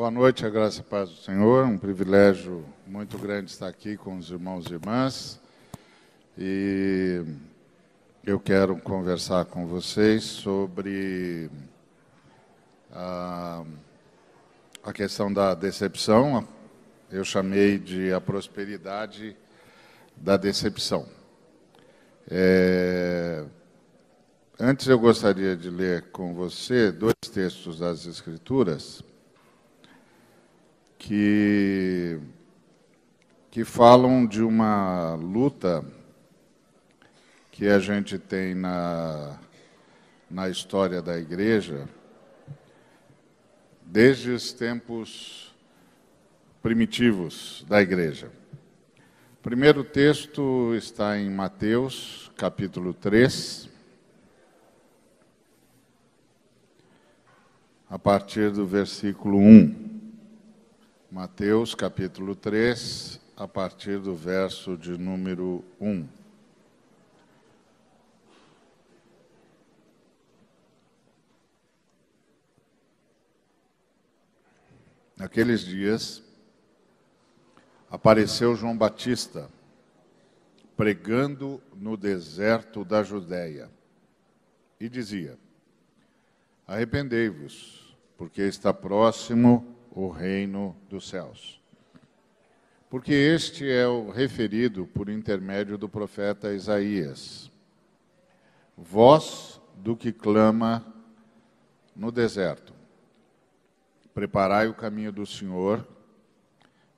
Boa noite, a graça e a paz do Senhor. Um privilégio muito grande estar aqui com os irmãos e irmãs. E eu quero conversar com vocês sobre a questão da decepção. Eu chamei de a prosperidade da decepção. Antes eu gostaria de ler com você dois textos das Escrituras que falam de uma luta que a gente tem na história da igreja desde os tempos primitivos da igreja. O primeiro texto está em Mateus, capítulo 3, a partir do versículo 1. Mateus, capítulo 3, a partir do verso de número 1. Naqueles dias, apareceu João Batista, pregando no deserto da Judéia, e dizia: arrependei-vos, porque está próximo o reino dos céus. Porque este é o referido por intermédio do profeta Isaías. Voz do que clama no deserto: preparai o caminho do Senhor,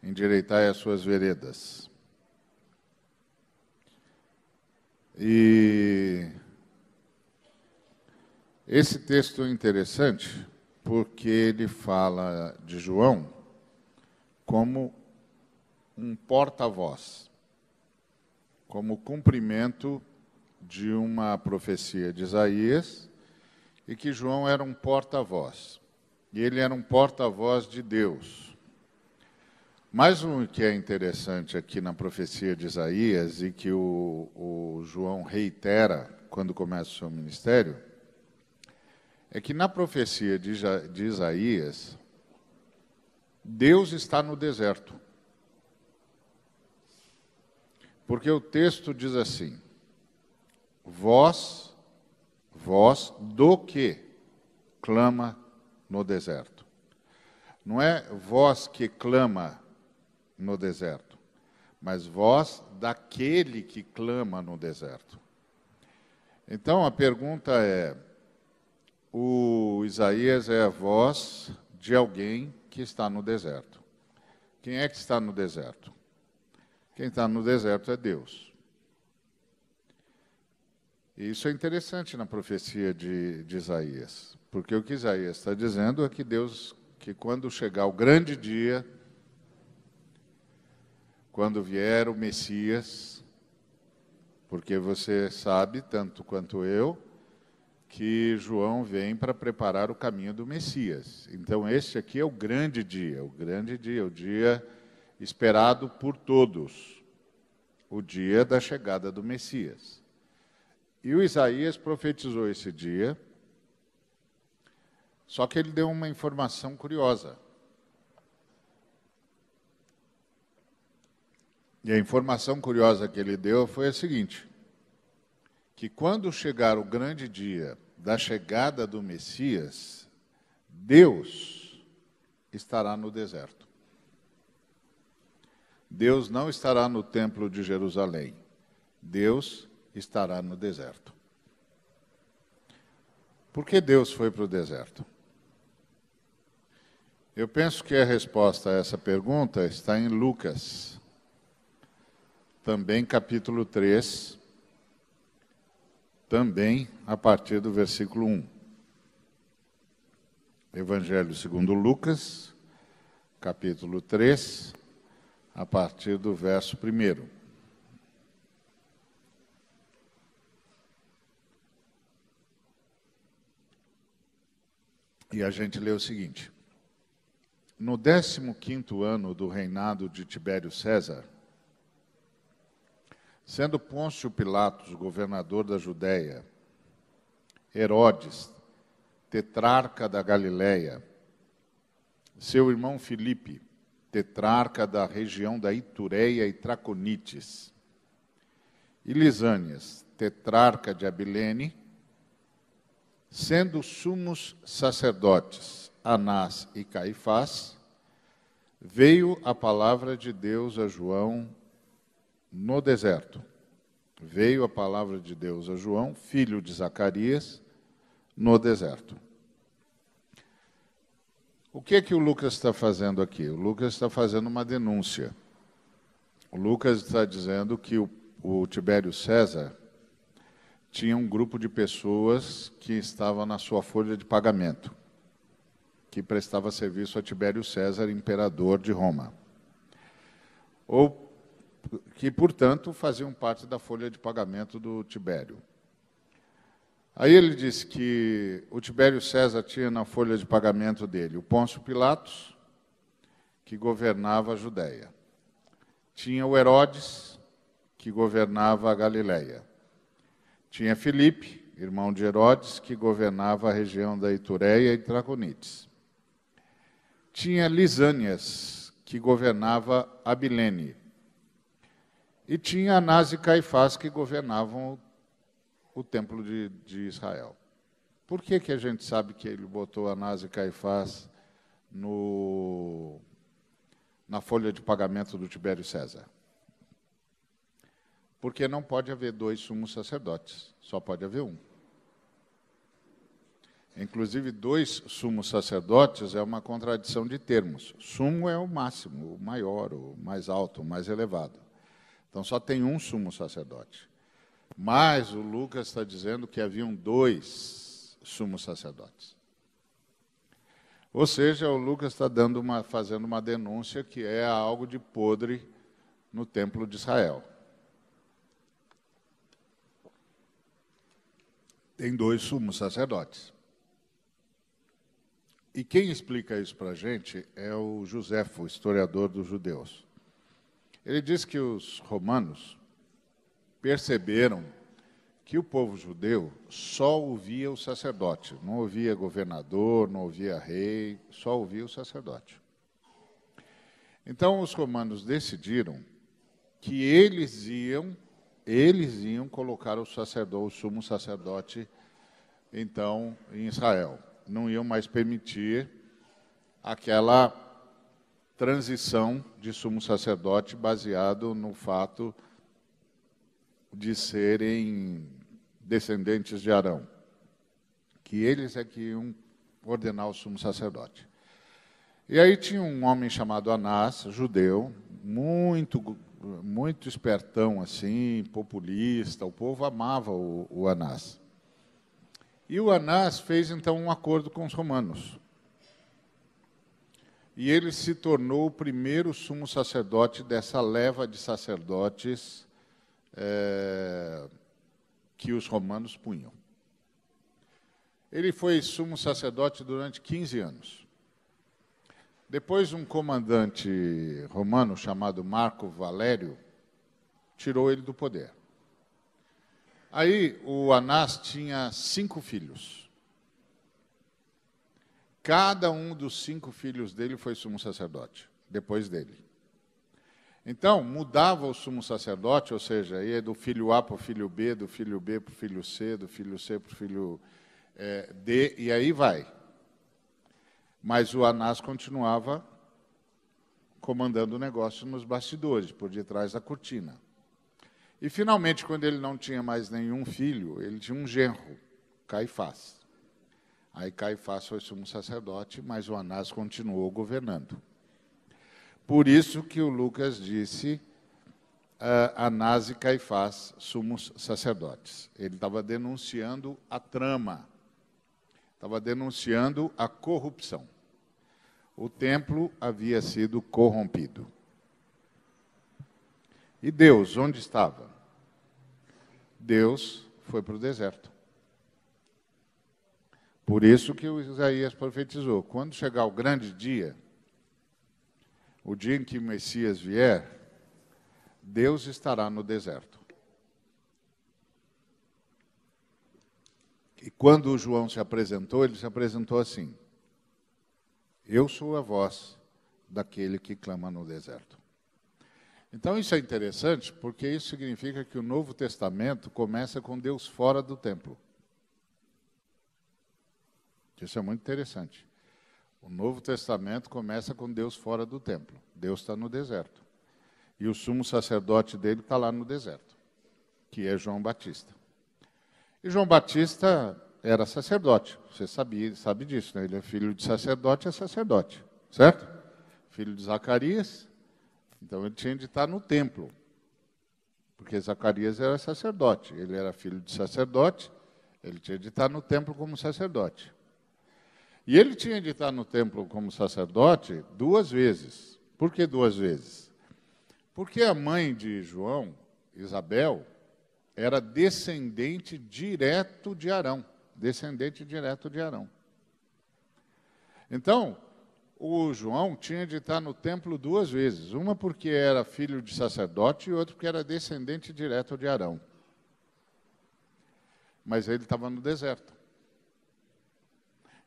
endireitai as suas veredas. E esse texto é interessante porque ele fala de João como um porta-voz, como cumprimento de uma profecia de Isaías, e que João era um porta-voz. E ele era um porta-voz de Deus. Mas o que é interessante aqui na profecia de Isaías, e que o João reitera quando começa o seu ministério, é que na profecia de Isaías, Deus está no deserto. Porque o texto diz assim: voz do que clama no deserto. Não é voz que clama no deserto, mas voz daquele que clama no deserto. Então a pergunta é: o Isaías é a voz de alguém que está no deserto. Quem é que está no deserto? Quem está no deserto é Deus. E isso é interessante na profecia de Isaías, porque o que Isaías está dizendo é que Deus, que quando chegar o grande dia, quando vier o Messias, porque você sabe, tanto quanto eu, que João vem para preparar o caminho do Messias. Então, este aqui é o grande dia, o dia esperado por todos, o dia da chegada do Messias. E o Isaías profetizou esse dia, só que ele deu uma informação curiosa. E a informação curiosa que ele deu foi a seguinte: que quando chegar o grande dia da chegada do Messias, Deus estará no deserto. Deus não estará no templo de Jerusalém. Deus estará no deserto. Por que Deus foi para o deserto? Eu penso que a resposta a essa pergunta está em Lucas, também capítulo 3, também a partir do versículo 1. Evangelho segundo Lucas, capítulo 3, a partir do verso 1. E a gente lê o seguinte: no 15º ano do reinado de Tibério César, sendo Pôncio Pilatos governador da Judéia, Herodes, tetrarca da Galileia, seu irmão Filipe, tetrarca da região da Itureia e Traconites, e Lisânias, tetrarca de Abilene, sendo sumos sacerdotes Anás e Caifás, veio a palavra de Deus a João no deserto. Veio a palavra de Deus a João, filho de Zacarias, no deserto. O que é que o Lucas está fazendo aqui? O Lucas está fazendo uma denúncia. O Lucas está dizendo que o Tibério César tinha um grupo de pessoas que estavam na sua folha de pagamento, que prestava serviço a Tibério César, imperador de Roma. Ou que, portanto, faziam parte da folha de pagamento do Tibério. Aí ele disse que o Tibério César tinha na folha de pagamento dele o Pôncio Pilatos, que governava a Judéia. Tinha o Herodes, que governava a Galileia. Tinha Filipe, irmão de Herodes, que governava a região da Itureia e Traconites. Tinha Lisânias, que governava Abilene. E tinha Anás e Caifás, que governavam o templo de Israel. Por que a gente sabe que ele botou Anás e Caifás na folha de pagamento do Tibério César? Porque não pode haver dois sumos sacerdotes, só pode haver um. Inclusive, dois sumos sacerdotes é uma contradição de termos. Sumo é o máximo, o maior, o mais alto, o mais elevado. Então, só tem um sumo sacerdote. Mas o Lucas está dizendo que haviam dois sumos sacerdotes. Ou seja, o Lucas está fazendo uma denúncia que é algo de podre no templo de Israel. Tem dois sumos sacerdotes. E quem explica isso para a gente é o Joséfo, historiador dos judeus. Ele diz que os romanos perceberam que o povo judeu só ouvia o sacerdote, não ouvia governador, não ouvia rei, só ouvia o sacerdote. Então, os romanos decidiram que eles iam colocar o sumo sacerdote, então, em Israel. Não iam mais permitir aquela transição de sumo sacerdote baseado no fato de serem descendentes de Arão, que eles é que iam ordenar o sumo sacerdote. E aí tinha um homem chamado Anás, judeu, muito espertão, assim, populista, o povo amava o Anás. E o Anás fez, então, um acordo com os romanos. E ele se tornou o primeiro sumo sacerdote dessa leva de sacerdotes que os romanos punham. Ele foi sumo sacerdote durante 15 anos. Depois, um comandante romano chamado Marco Valério tirou ele do poder. Aí, o Anás tinha 5 filhos. Cada um dos 5 filhos dele foi sumo sacerdote, depois dele. Então, mudava o sumo sacerdote, ou seja, ia do filho A para o filho B, do filho B para o filho C, do filho C para o filho D, e aí vai. Mas o Anás continuava comandando o negócio nos bastidores, por detrás da cortina. E, finalmente, quando ele não tinha mais nenhum filho, ele tinha um genro, Caifás. Aí Caifás foi sumo sacerdote, mas o Anás continuou governando. Por isso que o Lucas disse Anás e Caifás, sumos sacerdotes. Ele estava denunciando a trama, estava denunciando a corrupção. O templo havia sido corrompido. E Deus, onde estava? Deus foi para o deserto. Por isso que o Isaías profetizou, quando chegar o grande dia, o dia em que o Messias vier, Deus estará no deserto. E quando o João se apresentou, ele se apresentou assim. Eu sou a voz daquele que clama no deserto. Então isso é interessante, porque isso significa que o Novo Testamento começa com Deus fora do templo. Isso é muito interessante. O Novo Testamento começa com Deus fora do templo. Deus está no deserto. E o sumo sacerdote dele está lá no deserto, que é João Batista. E João Batista era sacerdote. Você sabe disso, né? Ele é filho de sacerdote, é sacerdote, certo? Filho de Zacarias. Então ele tinha de estar no templo, porque Zacarias era sacerdote. Ele era filho de sacerdote, ele tinha de estar no templo como sacerdote. E ele tinha de estar no templo como sacerdote 2 vezes. Por que 2 vezes? Porque a mãe de João, Isabel, era descendente direto de Arão. Descendente direto de Arão. Então, o João tinha de estar no templo 2 vezes. Uma porque era filho de sacerdote e outra porque era descendente direto de Arão. Mas ele estava no deserto.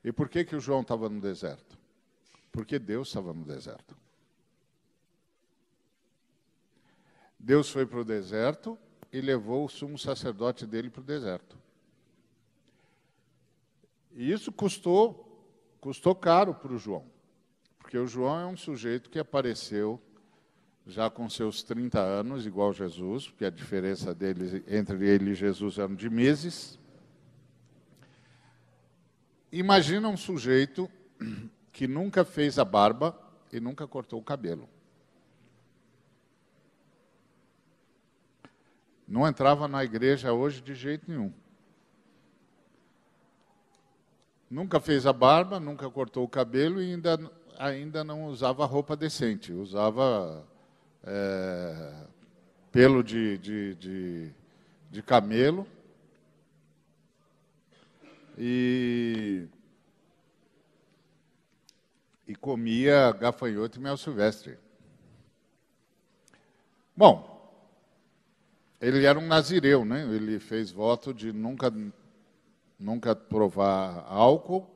E por que o João estava no deserto? Porque Deus estava no deserto. Deus foi para o deserto e levou o sumo sacerdote dele para o deserto. E isso custou caro para o João. Porque o João é um sujeito que apareceu já com seus 30 anos, igual Jesus, porque a diferença dele, entre ele e Jesus eram de meses. Imagina um sujeito que nunca fez a barba e nunca cortou o cabelo. Não entrava na igreja hoje de jeito nenhum. Nunca fez a barba, nunca cortou o cabelo e ainda não usava roupa decente. Usava pelo de camelo e comia gafanhoto e mel silvestre. Bom, ele era um nazireu, né? Ele fez voto de nunca provar álcool,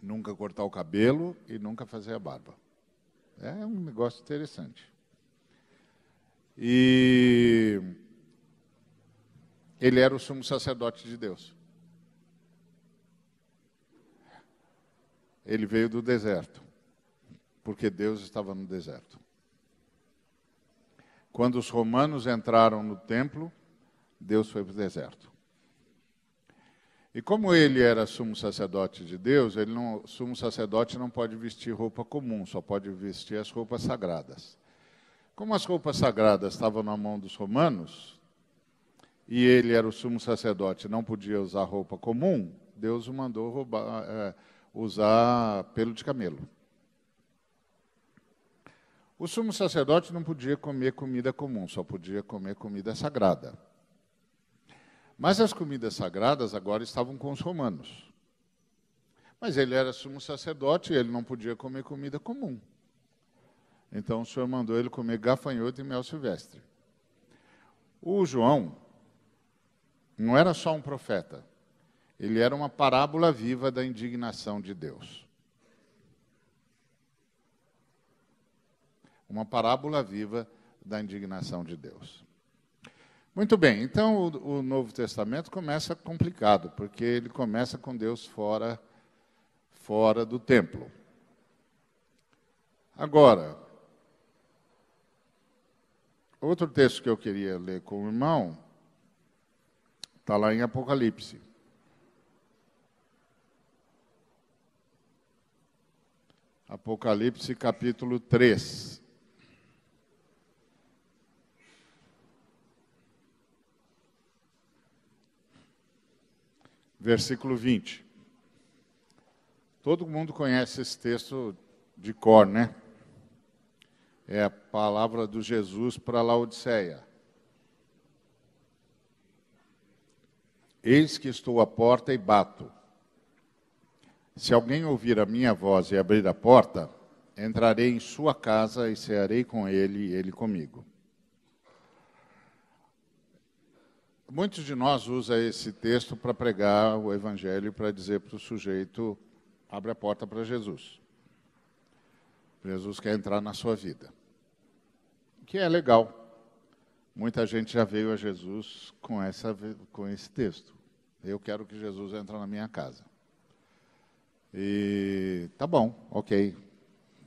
nunca cortar o cabelo e nunca fazer a barba. É um negócio interessante. E ele era o sumo sacerdote de Deus. Ele veio do deserto, porque Deus estava no deserto. Quando os romanos entraram no templo, Deus foi para o deserto. E como ele era sumo sacerdote de Deus, sumo sacerdote não pode vestir roupa comum, só pode vestir as roupas sagradas. Como as roupas sagradas estavam na mão dos romanos, e ele era o sumo sacerdote, não podia usar roupa comum, Deus o mandou usar pelo de camelo. O sumo sacerdote não podia comer comida comum, só podia comer comida sagrada. Mas as comidas sagradas agora estavam com os romanos. Mas ele era sumo sacerdote e ele não podia comer comida comum. Então o Senhor mandou ele comer gafanhoto e mel silvestre. O João não era só um profeta, ele era uma parábola viva da indignação de Deus. Uma parábola viva da indignação de Deus. Muito bem, então o Novo Testamento começa complicado, porque ele começa com Deus fora do templo. Agora, outro texto que eu queria ler com o irmão, está lá em Apocalipse. Apocalipse capítulo 3. Versículo 20. Todo mundo conhece esse texto de cor, né? É a palavra do Jesus para Laodiceia. Eis que estou à porta e bato. Se alguém ouvir a minha voz e abrir a porta, entrarei em sua casa e cearei com ele e ele comigo. Muitos de nós usam esse texto para pregar o evangelho, para dizer para o sujeito, abre a porta para Jesus. Jesus quer entrar na sua vida. Que é legal. Muita gente já veio a Jesus com esse texto. Eu quero que Jesus entre na minha casa. E tá bom, ok.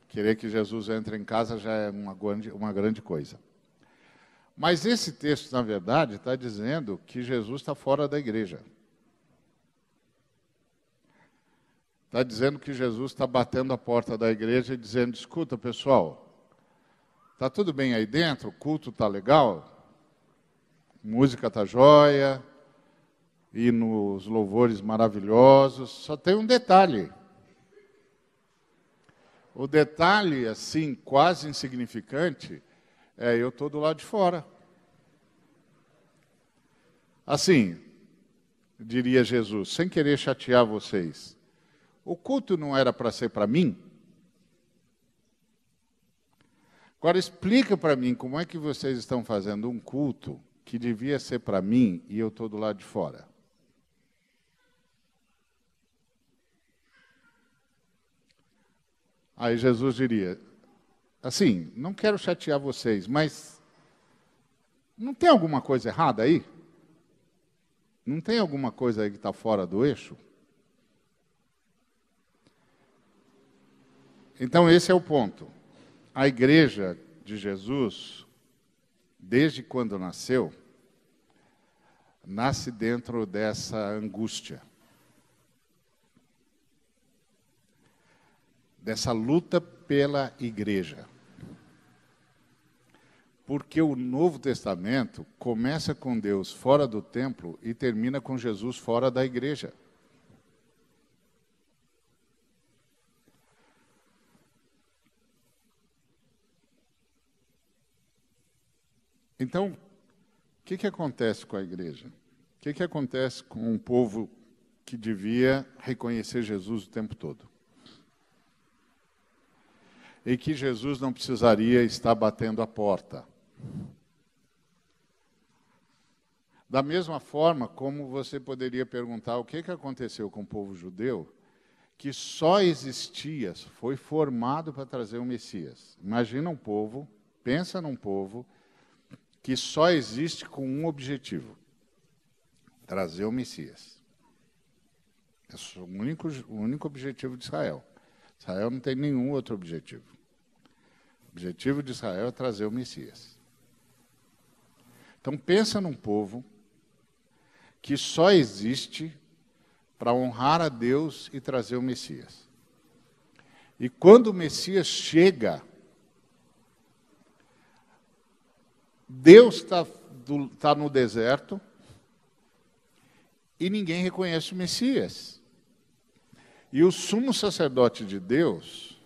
Querer que Jesus entre em casa já é uma grande coisa. Mas esse texto, na verdade, está dizendo que Jesus está fora da igreja. Está dizendo que Jesus está batendo a porta da igreja e dizendo, escuta, pessoal, está tudo bem aí dentro? O culto está legal? Música está jóia? E nos louvores maravilhosos? Só tem um detalhe. O detalhe, assim, quase insignificante, é eu estou do lado de fora. Assim, diria Jesus, sem querer chatear vocês, o culto não era para ser para mim? Agora explica para mim como é que vocês estão fazendo um culto que devia ser para mim e eu estou do lado de fora. Aí Jesus diria, assim, não quero chatear vocês, mas não tem alguma coisa errada aí? Não tem alguma coisa aí que está fora do eixo? Então esse é o ponto. A igreja de Jesus, desde quando nasceu, nasce dentro dessa angústia. Dessa luta pela igreja. Porque o Novo Testamento começa com Deus fora do templo e termina com Jesus fora da igreja. Então, o que acontece com a igreja? O que acontece com um povo que devia reconhecer Jesus o tempo todo? E que Jesus não precisaria estar batendo a porta. Da mesma forma como você poderia perguntar o que aconteceu com o povo judeu, que só existia, foi formado para trazer o Messias. Imagina um povo, pensa num povo, que só existe com um objetivo, trazer o Messias. Esse é o único objetivo de Israel. Israel não tem nenhum outro objetivo. O objetivo de Israel é trazer o Messias. Então pensa num povo que só existe para honrar a Deus e trazer o Messias. E quando o Messias chega, Deus está no deserto e ninguém reconhece o Messias. E o sumo sacerdote de Deus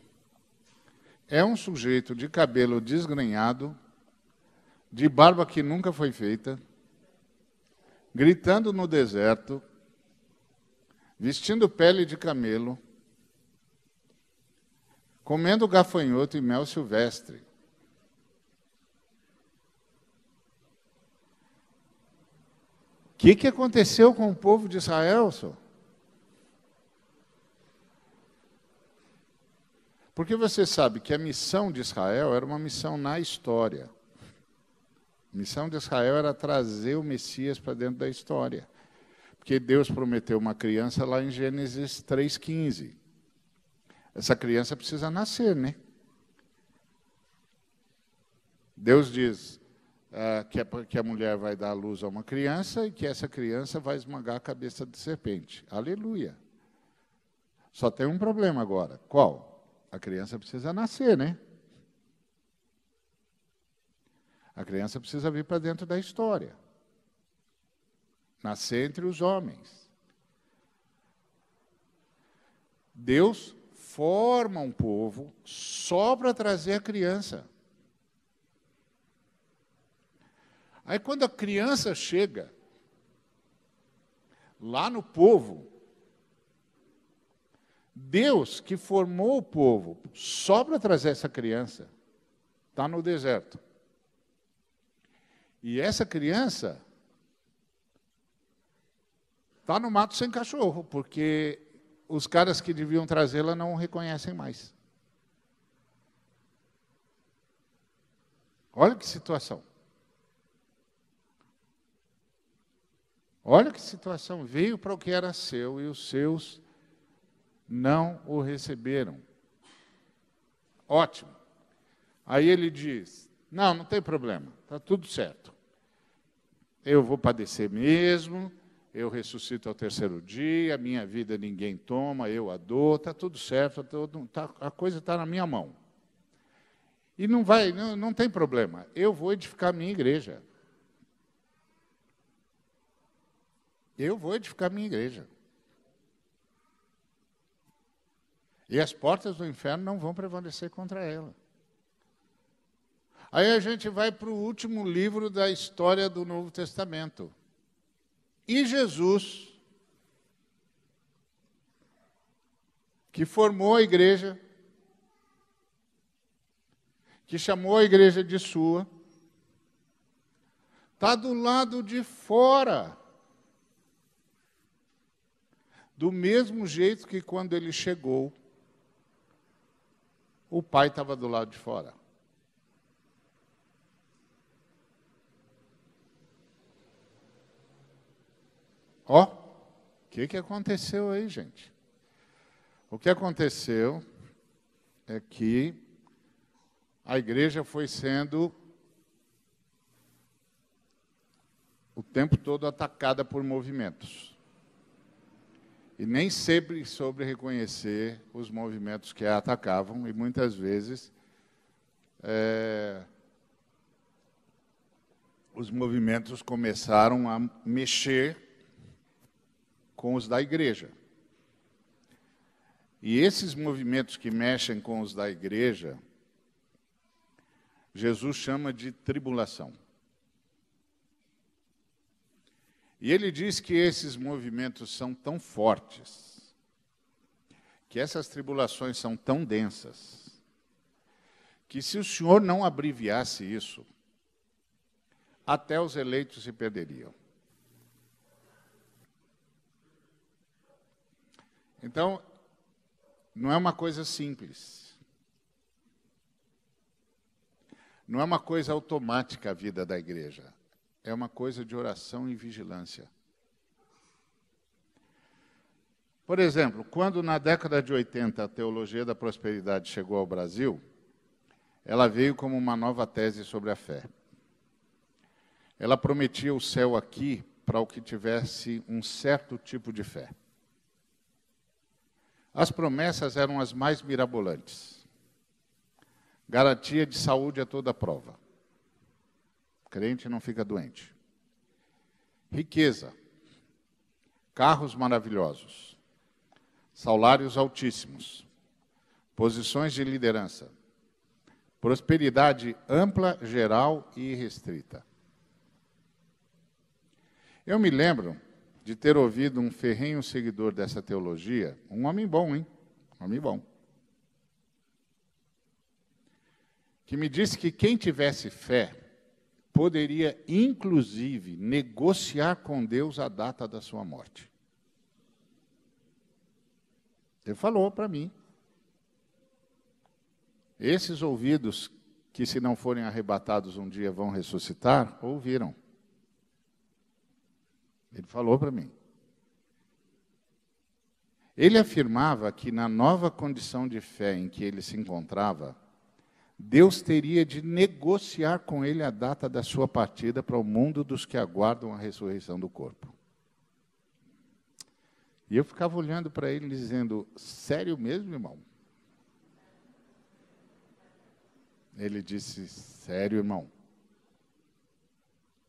é um sujeito de cabelo desgrenhado, de barba que nunca foi feita, gritando no deserto, vestindo pele de camelo, comendo gafanhoto e mel silvestre. O que aconteceu com o povo de Israel, senhor? Porque você sabe que a missão de Israel era uma missão na história. A missão de Israel era trazer o Messias para dentro da história. Porque Deus prometeu uma criança lá em Gênesis 3,15. Essa criança precisa nascer, né? Deus diz que a mulher vai dar à luz a uma criança e que essa criança vai esmagar a cabeça de serpente. Aleluia. Só tem um problema agora. Qual? A criança precisa nascer, né? A criança precisa vir para dentro da história. Nascer entre os homens. Deus forma um povo só para trazer a criança. Aí quando a criança chega lá no povo, Deus que formou o povo só para trazer essa criança, está no deserto. E essa criança está no mato sem cachorro, porque os caras que deviam trazê-la não o reconhecem mais. Olha que situação. Olha que situação. Veio para o que era seu e os seus não o receberam. Ótimo. Aí ele diz, não tem problema, está tudo certo. Eu vou padecer mesmo, eu ressuscito ao terceiro dia, minha vida ninguém toma, eu a dou, está tudo certo, a coisa está na minha mão. E não tem problema, eu vou edificar a minha igreja. Eu vou edificar a minha igreja. E as portas do inferno não vão prevalecer contra ela. Aí a gente vai para o último livro da história do Novo Testamento. E Jesus, que formou a igreja, que chamou a igreja de sua, está do lado de fora. Do mesmo jeito que quando ele chegou, o pai estava do lado de fora. Ó, o que aconteceu aí, gente? O que aconteceu é que a igreja foi sendo o tempo todo atacada por movimentos. E nem sempre soube reconhecer os movimentos que a atacavam, e muitas vezes os movimentos começaram a mexer com os da igreja. E esses movimentos que mexem com os da igreja, Jesus chama de tribulação. E ele diz que esses movimentos são tão fortes, que essas tribulações são tão densas, que se o Senhor não abreviasse isso, até os eleitos se perderiam. Então, não é uma coisa simples. Não é uma coisa automática a vida da igreja. É uma coisa de oração e vigilância. Por exemplo, quando na década de 80 a teologia da prosperidade chegou ao Brasil, ela veio como uma nova tese sobre a fé. Ela prometia o céu aqui para o que tivesse um certo tipo de fé. As promessas eram as mais mirabolantes. Garantia de saúde a toda prova. Crente não fica doente. Riqueza. Carros maravilhosos. Salários altíssimos. Posições de liderança. Prosperidade ampla, geral e irrestrita. Eu me lembro de ter ouvido um ferrenho seguidor dessa teologia, um homem bom, hein? Um homem bom. Que me disse que quem tivesse fé poderia, inclusive, negociar com Deus a data da sua morte. Ele falou para mim. Esses ouvidos, que se não forem arrebatados um dia vão ressuscitar, ouviram. Ele falou para mim. Ele afirmava que na nova condição de fé em que ele se encontrava, Deus teria de negociar com ele a data da sua partida para o mundo dos que aguardam a ressurreição do corpo. E eu ficava olhando para ele dizendo, sério mesmo, irmão? Ele disse, sério, irmão?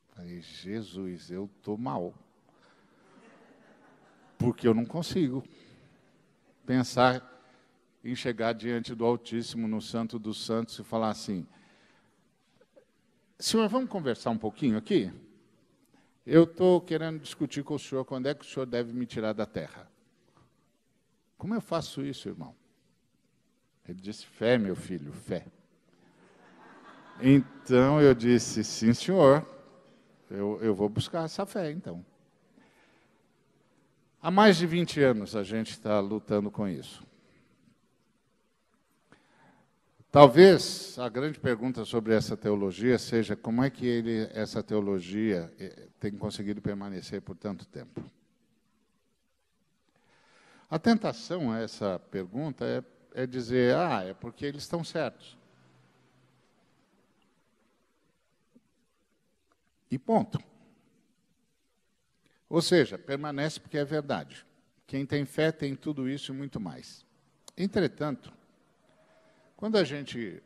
Eu falei, Jesus, eu estou mal. Porque eu não consigo pensar em chegar diante do Altíssimo, no Santo dos Santos, e falar assim, senhor, vamos conversar um pouquinho aqui? Eu estou querendo discutir com o senhor quando é que o senhor deve me tirar da terra. Como eu faço isso, irmão? Ele disse, fé, meu filho, fé. Então eu disse, sim, senhor, eu vou buscar essa fé, então. Há mais de 20 anos a gente está lutando com isso. Talvez a grande pergunta sobre essa teologia seja como é que essa teologia tem conseguido permanecer por tanto tempo. A tentação a essa pergunta é dizer, é porque eles estão certos. E ponto. Ou seja, permanece porque é verdade. Quem tem fé tem tudo isso e muito mais. Entretanto, quando a gente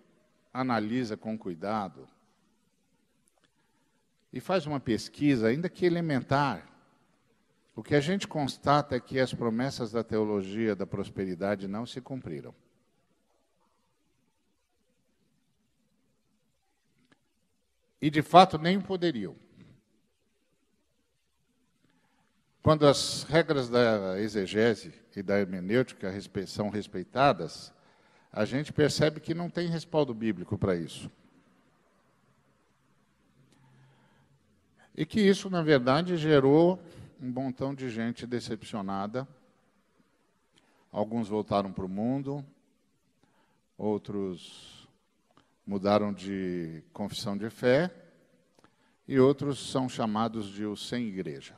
analisa com cuidado e faz uma pesquisa, ainda que elementar, o que a gente constata é que as promessas da teologia da prosperidade não se cumpriram. E, de fato, nem poderiam. Quando as regras da exegese e da hermenêutica são respeitadas, a gente percebe que não tem respaldo bíblico para isso. E que isso, na verdade, gerou um montão de gente decepcionada. Alguns voltaram para o mundo, outros mudaram de confissão de fé, e outros são chamados de os sem igreja.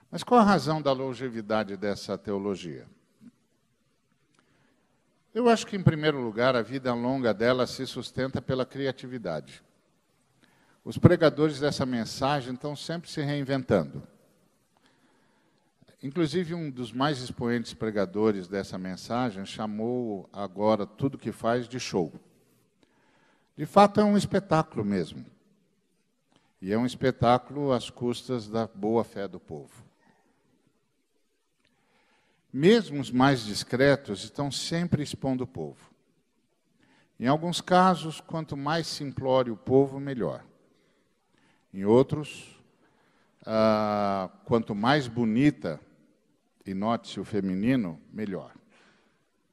Mas qual a razão da longevidade dessa teologia? Eu acho que, em primeiro lugar, a vida longa dela se sustenta pela criatividade. Os pregadores dessa mensagem estão sempre se reinventando. Inclusive, um dos mais expoentes pregadores dessa mensagem chamou agora tudo que faz de show. De fato, é um espetáculo mesmo. E é um espetáculo às custas da boa-fé do povo. Mesmo os mais discretos estão sempre expondo o povo. Em alguns casos, quanto mais simplório o povo, melhor. Em outros, quanto mais bonita, e note-se o feminino, melhor.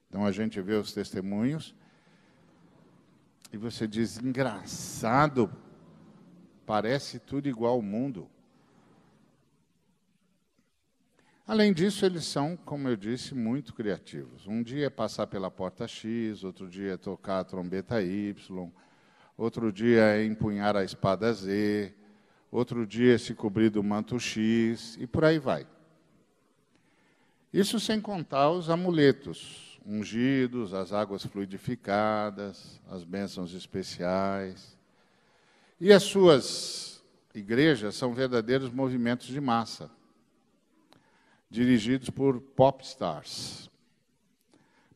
Então a gente vê os testemunhos e você diz, engraçado, parece tudo igual ao mundo. Além disso, eles são, como eu disse, muito criativos. Um dia é passar pela porta X, outro dia é tocar a trombeta Y, outro dia é empunhar a espada Z, outro dia é se cobrir do manto X, e por aí vai. Isso sem contar os amuletos, ungidos, as águas fluidificadas, as bênçãos especiais. E as suas igrejas são verdadeiros movimentos de massa, dirigidos por pop stars.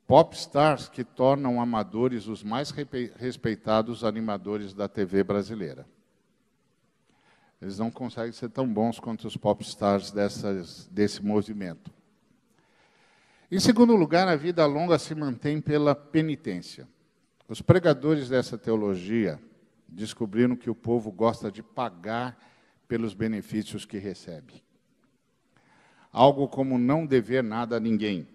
Pop stars que tornam amadores os mais respeitados animadores da TV brasileira. Eles não conseguem ser tão bons quanto os pop stars desse movimento. Em segundo lugar, a vida longa se mantém pela penitência. Os pregadores dessa teologia descobriram que o povo gosta de pagar pelos benefícios que recebe. Algo como não dever nada a ninguém.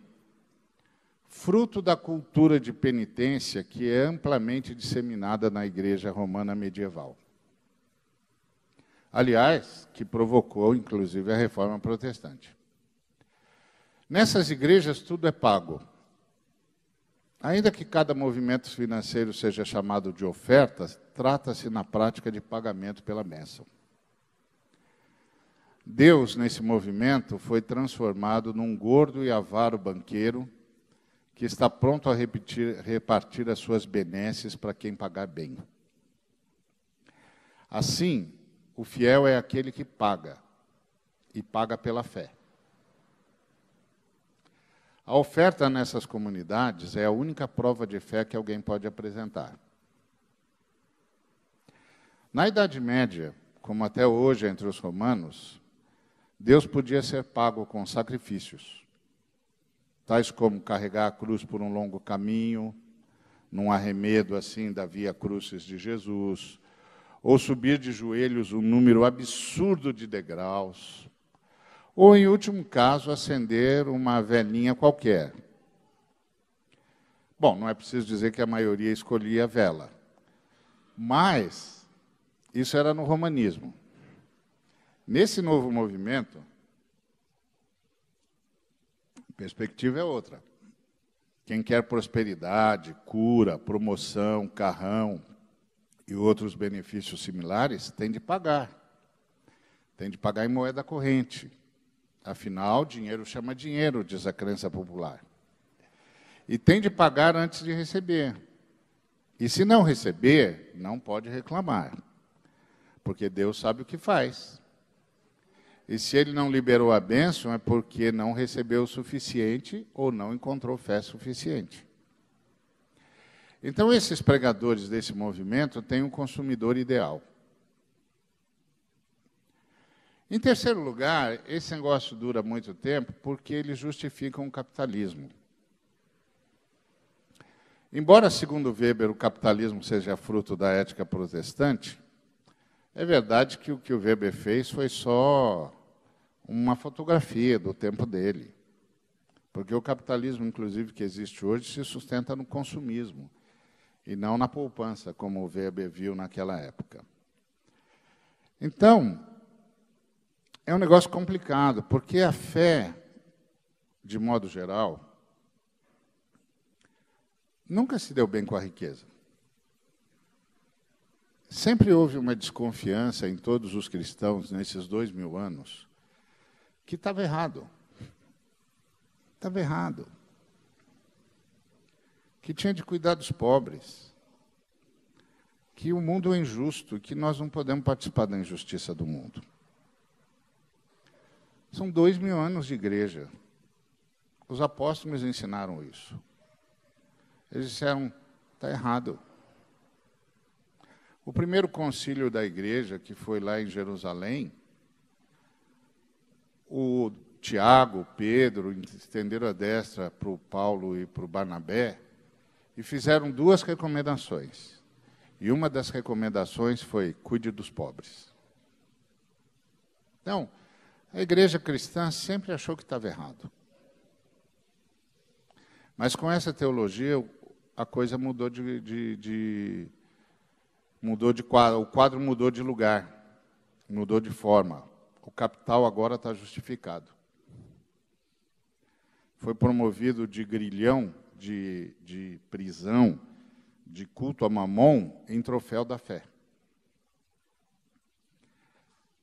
Fruto da cultura de penitência que é amplamente disseminada na igreja romana medieval. Aliás, que provocou, inclusive, a reforma protestante. Nessas igrejas, tudo é pago. Ainda que cada movimento financeiro seja chamado de ofertas, trata-se na prática de pagamento pela bênção. Deus, nesse movimento, foi transformado num gordo e avaro banqueiro que está pronto a repartir as suas benesses para quem pagar bem. Assim, o fiel é aquele que paga, e paga pela fé. A oferta nessas comunidades é a única prova de fé que alguém pode apresentar. Na Idade Média, como até hoje entre os romanos, Deus podia ser pago com sacrifícios, tais como carregar a cruz por um longo caminho, num arremedo assim da Via Crucis de Jesus, ou subir de joelhos um número absurdo de degraus, ou, em último caso, acender uma velinha qualquer. Bom, não é preciso dizer que a maioria escolhia a vela, mas isso era no romanismo. Nesse novo movimento, a perspectiva é outra. Quem quer prosperidade, cura, promoção, carrão e outros benefícios similares, tem de pagar. Tem de pagar em moeda corrente. Afinal, dinheiro chama dinheiro, diz a crença popular. E tem de pagar antes de receber. E se não receber, não pode reclamar, porque Deus sabe o que faz. E se ele não liberou a bênção, é porque não recebeu o suficiente ou não encontrou fé suficiente. Então, esses pregadores desse movimento têm um consumidor ideal. Em terceiro lugar, esse negócio dura muito tempo porque eles justificam o capitalismo. Embora, segundo Weber, o capitalismo seja fruto da ética protestante, é verdade que o Weber fez foi só uma fotografia do tempo dele. Porque o capitalismo, inclusive, que existe hoje, se sustenta no consumismo, e não na poupança, como o Weber viu naquela época. Então, é um negócio complicado, porque a fé, de modo geral, nunca se deu bem com a riqueza. Sempre houve uma desconfiança em todos os cristãos, nesses 2000 anos, que estava errado. Estava errado. Que tinha de cuidar dos pobres. Que o mundo é injusto e que nós não podemos participar da injustiça do mundo. São 2000 anos de igreja. Os apóstolos ensinaram isso. Eles disseram, está errado. O primeiro concílio da igreja, que foi lá em Jerusalém, o Tiago, Pedro, estenderam a destra para o Paulo e para o Barnabé e fizeram 2 recomendações. E uma das recomendações foi, cuide dos pobres. Então, a igreja cristã sempre achou que estava errado. Mas com essa teologia, a coisa mudou o quadro mudou de lugar, mudou de forma. O capital agora está justificado. Foi promovido de grilhão, de prisão, de culto a Mamon, em troféu da fé.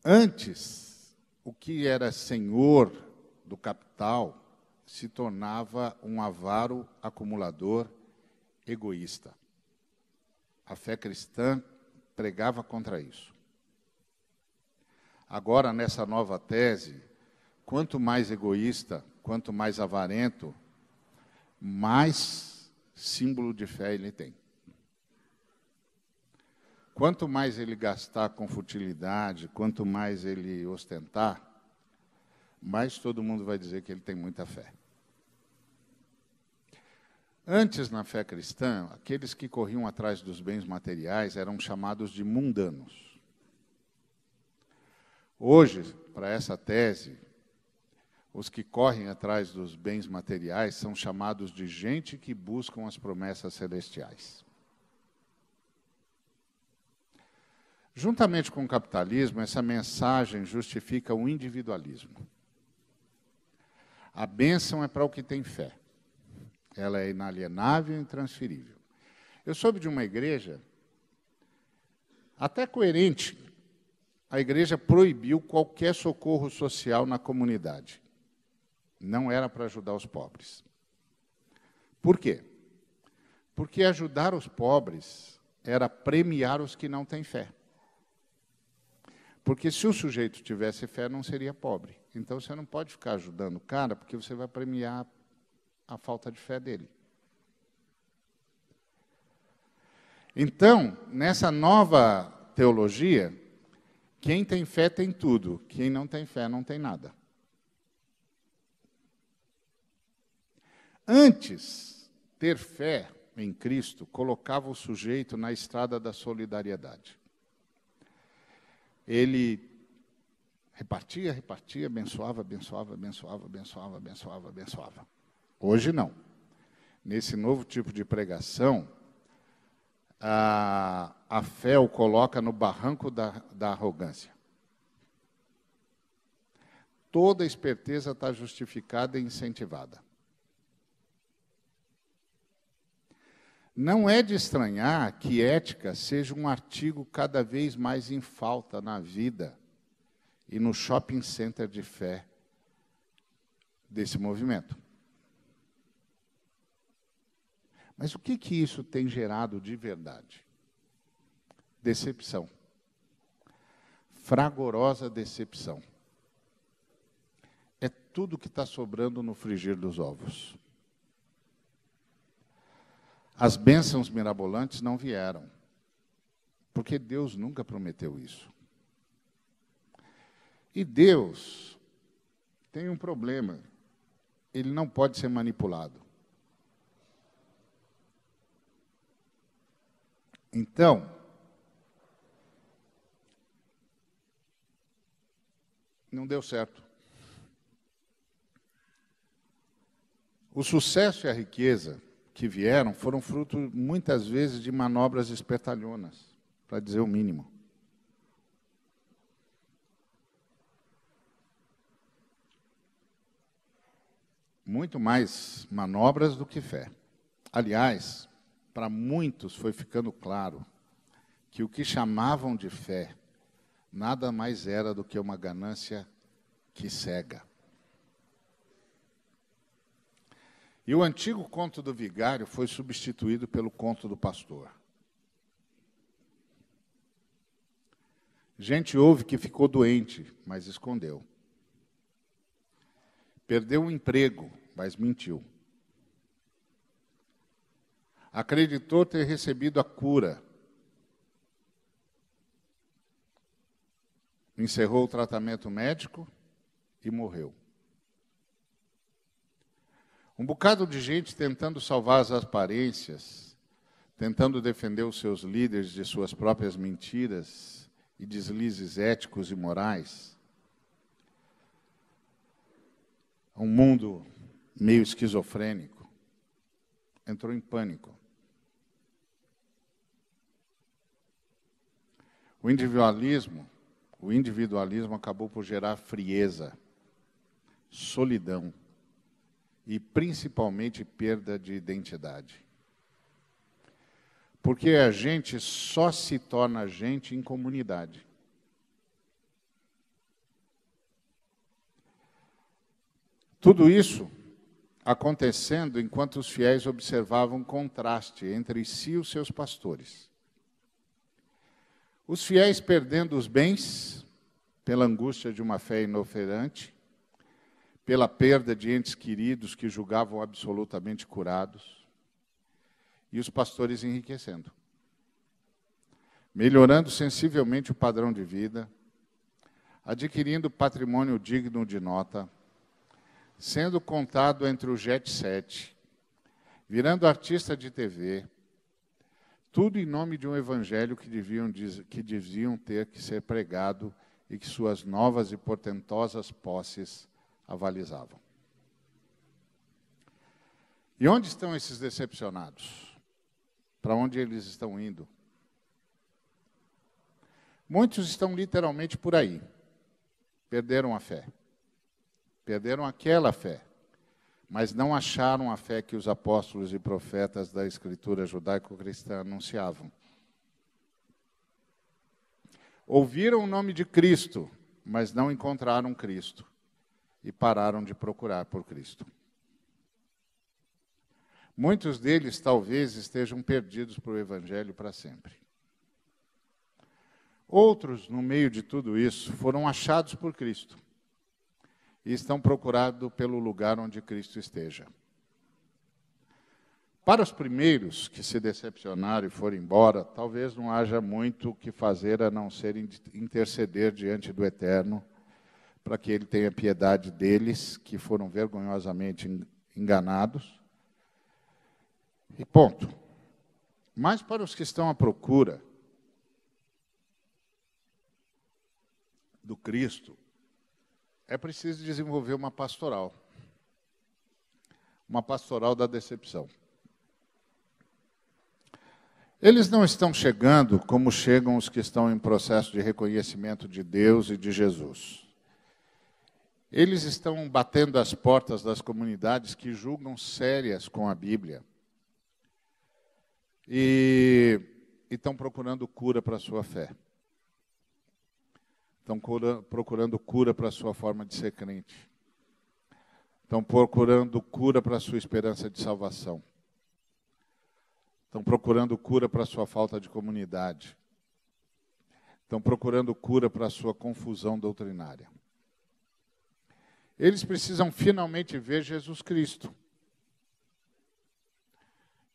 Antes, o que era senhor do capital se tornava um avaro acumulador egoísta. A fé cristã pregava contra isso. Agora, nessa nova tese, quanto mais egoísta, quanto mais avarento, mais símbolo de fé ele tem. Quanto mais ele gastar com futilidade, quanto mais ele ostentar, mais todo mundo vai dizer que ele tem muita fé. Antes, na fé cristã, aqueles que corriam atrás dos bens materiais eram chamados de mundanos. Hoje, para essa tese, os que correm atrás dos bens materiais são chamados de gente que buscam as promessas celestiais. Juntamente com o capitalismo, essa mensagem justifica o individualismo. A bênção é para o que tem fé. Ela é inalienável e intransferível. Eu soube de uma igreja, até coerente, a igreja proibiu qualquer socorro social na comunidade. Não era para ajudar os pobres. Por quê? Porque ajudar os pobres era premiar os que não têm fé. Porque se o sujeito tivesse fé, não seria pobre. Então, você não pode ficar ajudando o cara, porque você vai premiar a falta de fé dele. Então, nessa nova teologia, quem tem fé tem tudo, quem não tem fé não tem nada. Antes, ter fé em Cristo colocava o sujeito na estrada da solidariedade. Ele repartia, abençoava. Hoje não. Nesse novo tipo de pregação, a fé o coloca no barranco da arrogância. Toda esperteza está justificada e incentivada. Não é de estranhar que ética seja um artigo cada vez mais em falta na vida e no shopping center de fé desse movimento. Mas o que isso tem gerado de verdade? Decepção. Fragorosa decepção. É tudo que está sobrando no frigir dos ovos. As bênçãos mirabolantes não vieram, porque Deus nunca prometeu isso. E Deus tem um problema, ele não pode ser manipulado. Então, não deu certo. O sucesso e a riqueza que vieram foram fruto, muitas vezes, de manobras espertalhonas, para dizer o mínimo. Muito mais manobras do que fé. Aliás, para muitos foi ficando claro que o que chamavam de fé nada mais era do que uma ganância que cega. E o antigo conto do vigário foi substituído pelo conto do pastor. Gente ouve que ficou doente, mas escondeu. Perdeu o emprego, mas mentiu. Acreditou ter recebido a cura. Encerrou o tratamento médico e morreu. Um bocado de gente tentando salvar as aparências, tentando defender os seus líderes de suas próprias mentiras e deslizes éticos e morais. Um mundo meio esquizofrênico entrou em pânico. O individualismo acabou por gerar frieza, solidão e, principalmente, perda de identidade. Porque a gente só se torna gente em comunidade. Tudo isso acontecendo enquanto os fiéis observavam um contraste entre si e os seus pastores. Os fiéis perdendo os bens pela angústia de uma fé inoperante, pela perda de entes queridos que julgavam absolutamente curados, e os pastores enriquecendo, melhorando sensivelmente o padrão de vida, adquirindo patrimônio digno de nota, sendo contado entre o jet set, virando artista de TV, tudo em nome de um evangelho que deviam ter que ser pregado e que suas novas e portentosas posses avalizavam. E onde estão esses decepcionados? Para onde eles estão indo? Muitos estão literalmente por aí. Perderam a fé. Perderam aquela fé, mas não acharam a fé que os apóstolos e profetas da Escritura judaico-cristã anunciavam. Ouviram o nome de Cristo, mas não encontraram Cristo e pararam de procurar por Cristo. Muitos deles talvez estejam perdidos para o Evangelho para sempre. Outros, no meio de tudo isso, foram achados por Cristo e estão procurando pelo lugar onde Cristo esteja. Para os primeiros que se decepcionaram e foram embora, talvez não haja muito o que fazer a não ser interceder diante do Eterno, para que Ele tenha piedade deles, que foram vergonhosamente enganados. E ponto. Mas para os que estão à procura do Cristo, é preciso desenvolver uma pastoral da decepção. Eles não estão chegando como chegam os que estão em processo de reconhecimento de Deus e de Jesus. Eles estão batendo as portas das comunidades que julgam sérias com a Bíblia, e estão procurando cura para a sua fé. Estão procurando cura para a sua forma de ser crente. Estão procurando cura para a sua esperança de salvação. Estão procurando cura para a sua falta de comunidade. Estão procurando cura para a sua confusão doutrinária. Eles precisam finalmente ver Jesus Cristo.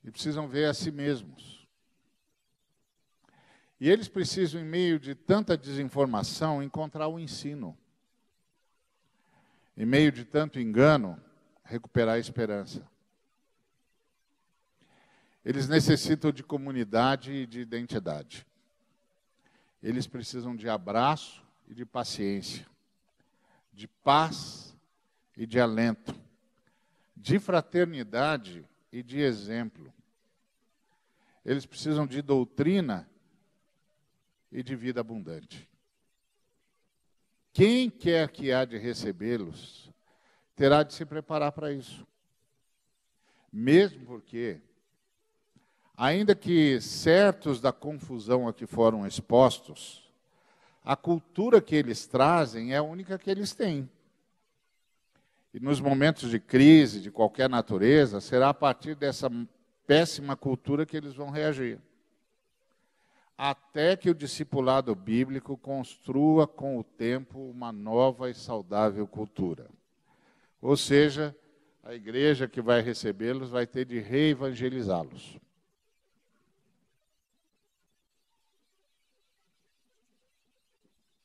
E precisam ver a si mesmos. E eles precisam, em meio de tanta desinformação, encontrar o ensino. Em meio de tanto engano, recuperar a esperança. Eles necessitam de comunidade e de identidade. Eles precisam de abraço e de paciência, de paz e de alento, de fraternidade e de exemplo. Eles precisam de doutrina e de vida abundante. Quem quer que há de recebê-los, terá de se preparar para isso. Mesmo porque, ainda que certos da confusão a que foram expostos, a cultura que eles trazem é a única que eles têm. E nos momentos de crise, de qualquer natureza, será a partir dessa péssima cultura que eles vão reagir. Até que o discipulado bíblico construa com o tempo uma nova e saudável cultura. Ou seja, a igreja que vai recebê-los vai ter de reevangelizá-los.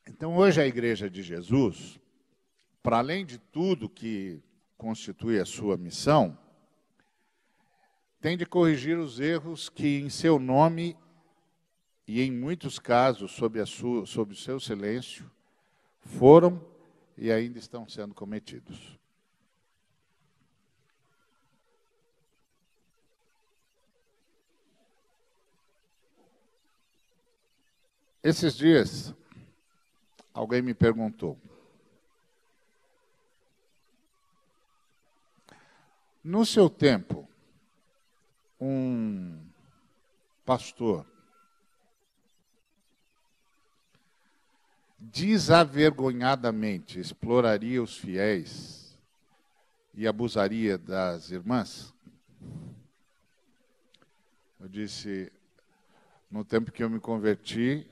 Então, hoje a igreja de Jesus, para além de tudo que constitui a sua missão, tem de corrigir os erros que em seu nome e em muitos casos sob o seu silêncio foram e ainda estão sendo cometidos. Esses dias, alguém me perguntou: no seu tempo, um pastor desavergonhadamente exploraria os fiéis e abusaria das irmãs? Eu disse, no tempo que eu me converti,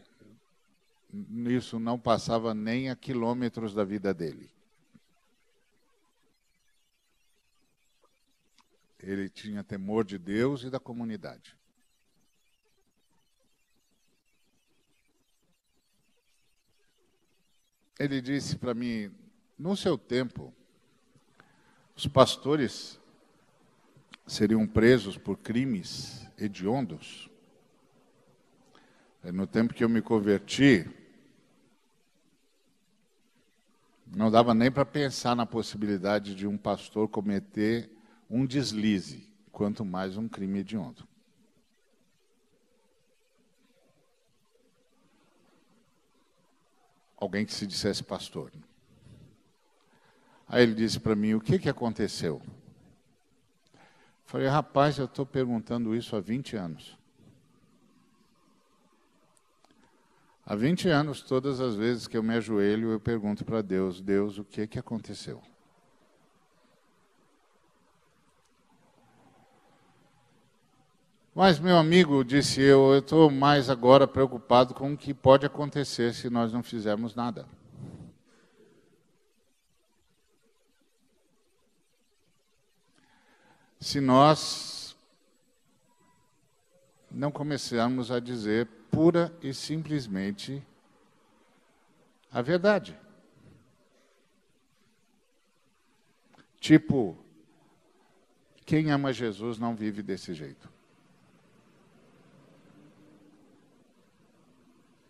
isso não passava nem a quilômetros da vida dele. Ele tinha temor de Deus e da comunidade. Ele disse para mim, no seu tempo, os pastores seriam presos por crimes hediondos. No tempo que eu me converti, não dava nem para pensar na possibilidade de um pastor cometer um deslize, quanto mais um crime hediondo. Alguém que se dissesse pastor. Aí ele disse para mim, o que aconteceu? Falei, rapaz, eu estou perguntando isso há 20 anos. Há 20 anos, todas as vezes que eu me ajoelho, eu pergunto para Deus, Deus, o que aconteceu? Mas, meu amigo, disse eu estou mais agora preocupado com o que pode acontecer se nós não fizermos nada. Se nós não começarmos a dizer pura e simplesmente a verdade. Tipo, quem ama Jesus não vive desse jeito.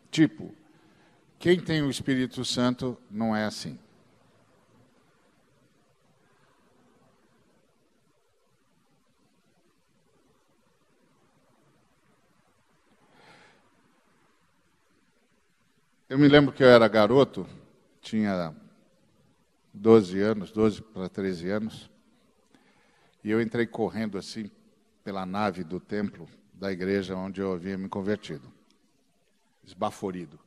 Tipo, quem tem o Espírito Santo não é assim. Eu me lembro que eu era garoto, tinha 12 para 13 anos, e eu entrei correndo assim pela nave do templo, da igreja onde eu havia me convertido. Esbaforido.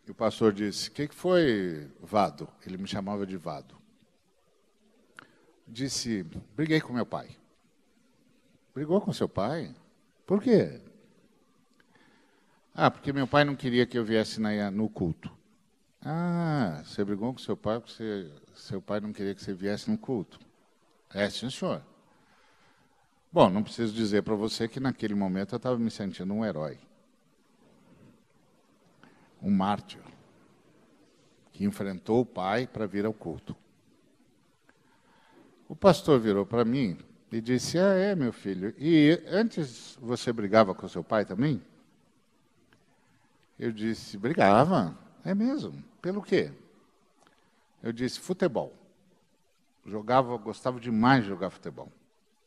E o pastor disse, o que foi, Vado? Ele me chamava de Vado. Disse, briguei com meu pai. Brigou com seu pai? Por quê? Ah, porque meu pai não queria que eu viesse no culto. Ah, você brigou com seu pai porque seu pai não queria que você viesse no culto. É, sim, senhor. Bom, não preciso dizer para você que naquele momento eu estava me sentindo um herói. Um mártir. Que enfrentou o pai para vir ao culto. O pastor virou para mim e disse, meu filho, e antes você brigava com seu pai também? Eu disse, brigava, é mesmo, pelo quê? Eu disse, futebol. Gostava demais de jogar futebol.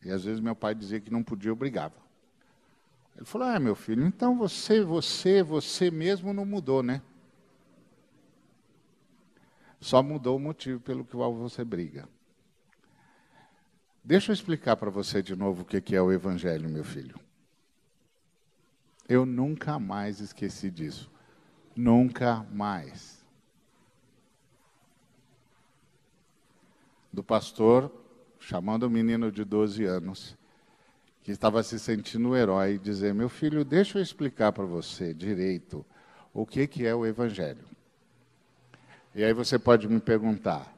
E às vezes meu pai dizia que não podia, eu brigava. Ele falou, meu filho, então você mesmo não mudou, né? Só mudou o motivo pelo qual você briga. Deixa eu explicar para você de novo o que é o Evangelho, meu filho. Eu nunca mais esqueci disso. Nunca mais. Do pastor, chamando o menino de 12 anos, que estava se sentindo um herói, e dizer, meu filho, deixa eu explicar para você direito o que é o Evangelho. E aí você pode me perguntar,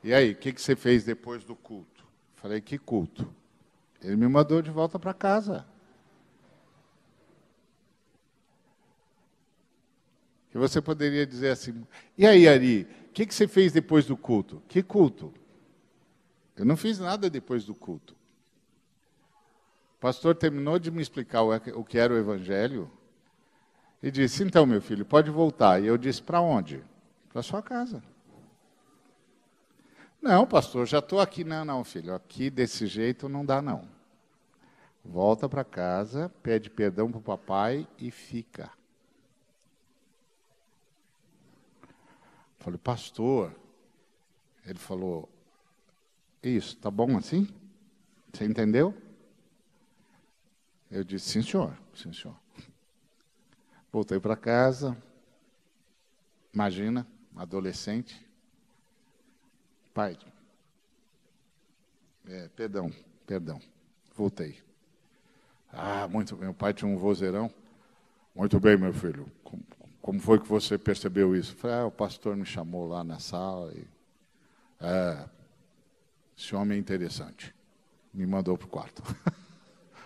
e aí, o que você fez depois do culto? Falei, que culto? Ele me mandou de volta para casa. E você poderia dizer assim, e aí, Ari, o que você fez depois do culto? Que culto? Eu não fiz nada depois do culto. O pastor terminou de me explicar o que era o Evangelho e disse, então, meu filho, pode voltar. E eu disse, para onde? Para sua casa. Não, pastor, já estou aqui. Não, filho, aqui desse jeito não dá, não. Volta para casa, pede perdão para o papai e fica. Falei, pastor. Ele falou, isso, tá bom assim? Você entendeu? Eu disse, sim, senhor. Sim, senhor. Voltei para casa. Imagina, adolescente. Pai, perdão. Voltei. Meu pai tinha um vozeirão. Muito bem, meu filho. Como foi que você percebeu isso? Falei, o pastor me chamou lá na sala e... esse homem é interessante. Me mandou para o quarto.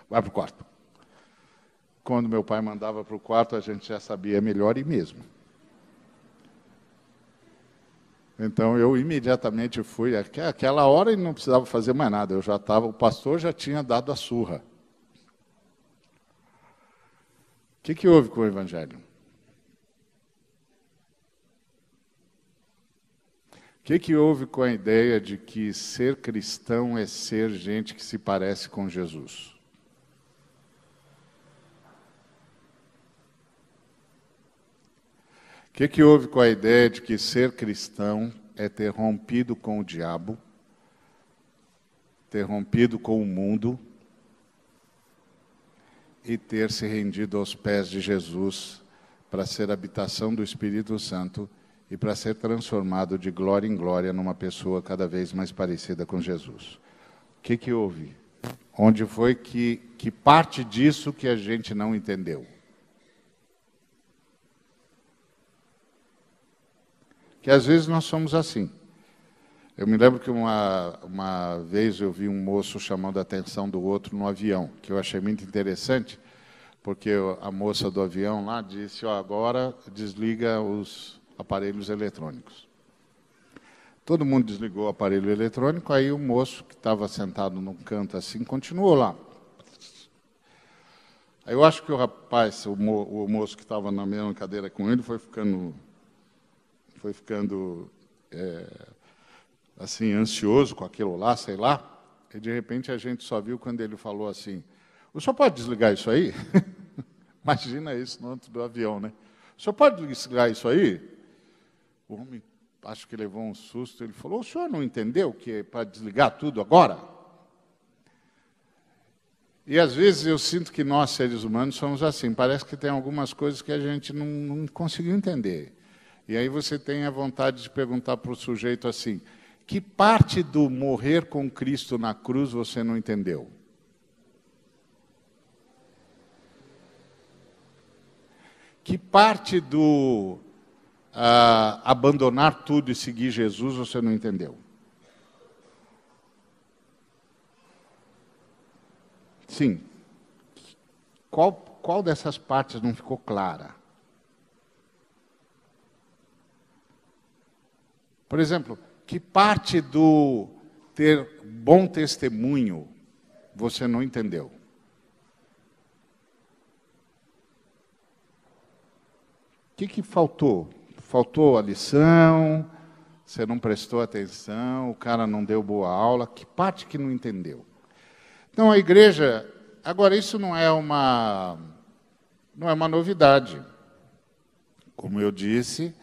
Vai para o quarto. Quando meu pai mandava para o quarto, a gente já sabia melhor e mesmo. Então, eu imediatamente fui. Aquela hora ele não precisava fazer mais nada. O pastor já tinha dado a surra. O que houve com o Evangelho? O que houve com a ideia de que ser cristão é ser gente que se parece com Jesus? O que houve com a ideia de que ser cristão é ter rompido com o diabo, ter rompido com o mundo e ter se rendido aos pés de Jesus para ser habitação do Espírito Santo e para ser transformado de glória em glória numa pessoa cada vez mais parecida com Jesus? O que houve? Onde foi que parte disso que a gente não entendeu? Que às vezes nós somos assim. Eu me lembro que uma vez eu vi um moço chamando a atenção do outro no avião, que eu achei muito interessante, porque a moça do avião lá disse, agora desliga os aparelhos eletrônicos. Todo mundo desligou o aparelho eletrônico, aí o moço que estava sentado num canto assim, continuou lá. Aí eu acho que o rapaz, o moço que estava na mesma cadeira com ele, foi ficando assim, ansioso com aquilo lá, sei lá, e de repente a gente só viu quando ele falou assim, o senhor pode desligar isso aí? Imagina isso no âmbito do avião, né? O senhor pode desligar isso aí? O homem, acho que levou um susto, ele falou, o senhor não entendeu que é para desligar tudo agora? E às vezes eu sinto que nós, seres humanos, somos assim. Parece que tem algumas coisas que a gente não conseguiu entender. E aí você tem a vontade de perguntar para o sujeito assim, que parte do morrer com Cristo na cruz você não entendeu? Que parte do abandonar tudo e seguir Jesus você não entendeu? Sim. Qual dessas partes não ficou clara? Por exemplo, que parte do ter bom testemunho você não entendeu? O que faltou? Faltou a lição, você não prestou atenção, o cara não deu boa aula, que parte que não entendeu? Então a igreja, agora isso não é uma novidade. Como eu disse,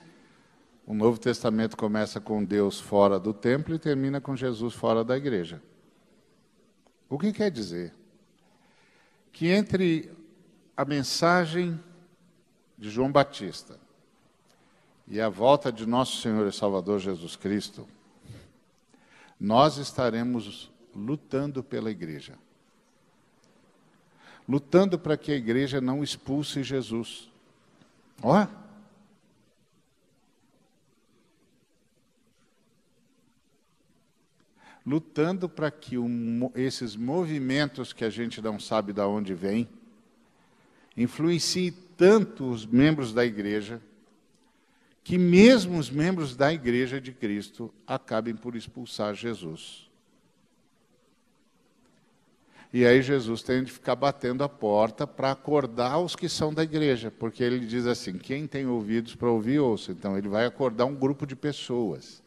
o Novo Testamento começa com Deus fora do templo e termina com Jesus fora da igreja. O que quer dizer? Que entre a mensagem de João Batista e a volta de nosso Senhor e Salvador Jesus Cristo, nós estaremos lutando pela igreja. Lutando para que a igreja não expulse Jesus. Ó! Lutando para que esses movimentos que a gente não sabe de onde vem, influenciem tanto os membros da igreja, que mesmo os membros da igreja de Cristo acabem por expulsar Jesus. E aí Jesus tem de ficar batendo a porta para acordar os que são da igreja, porque ele diz assim, quem tem ouvidos para ouvir, ouça. Então ele vai acordar um grupo de pessoas.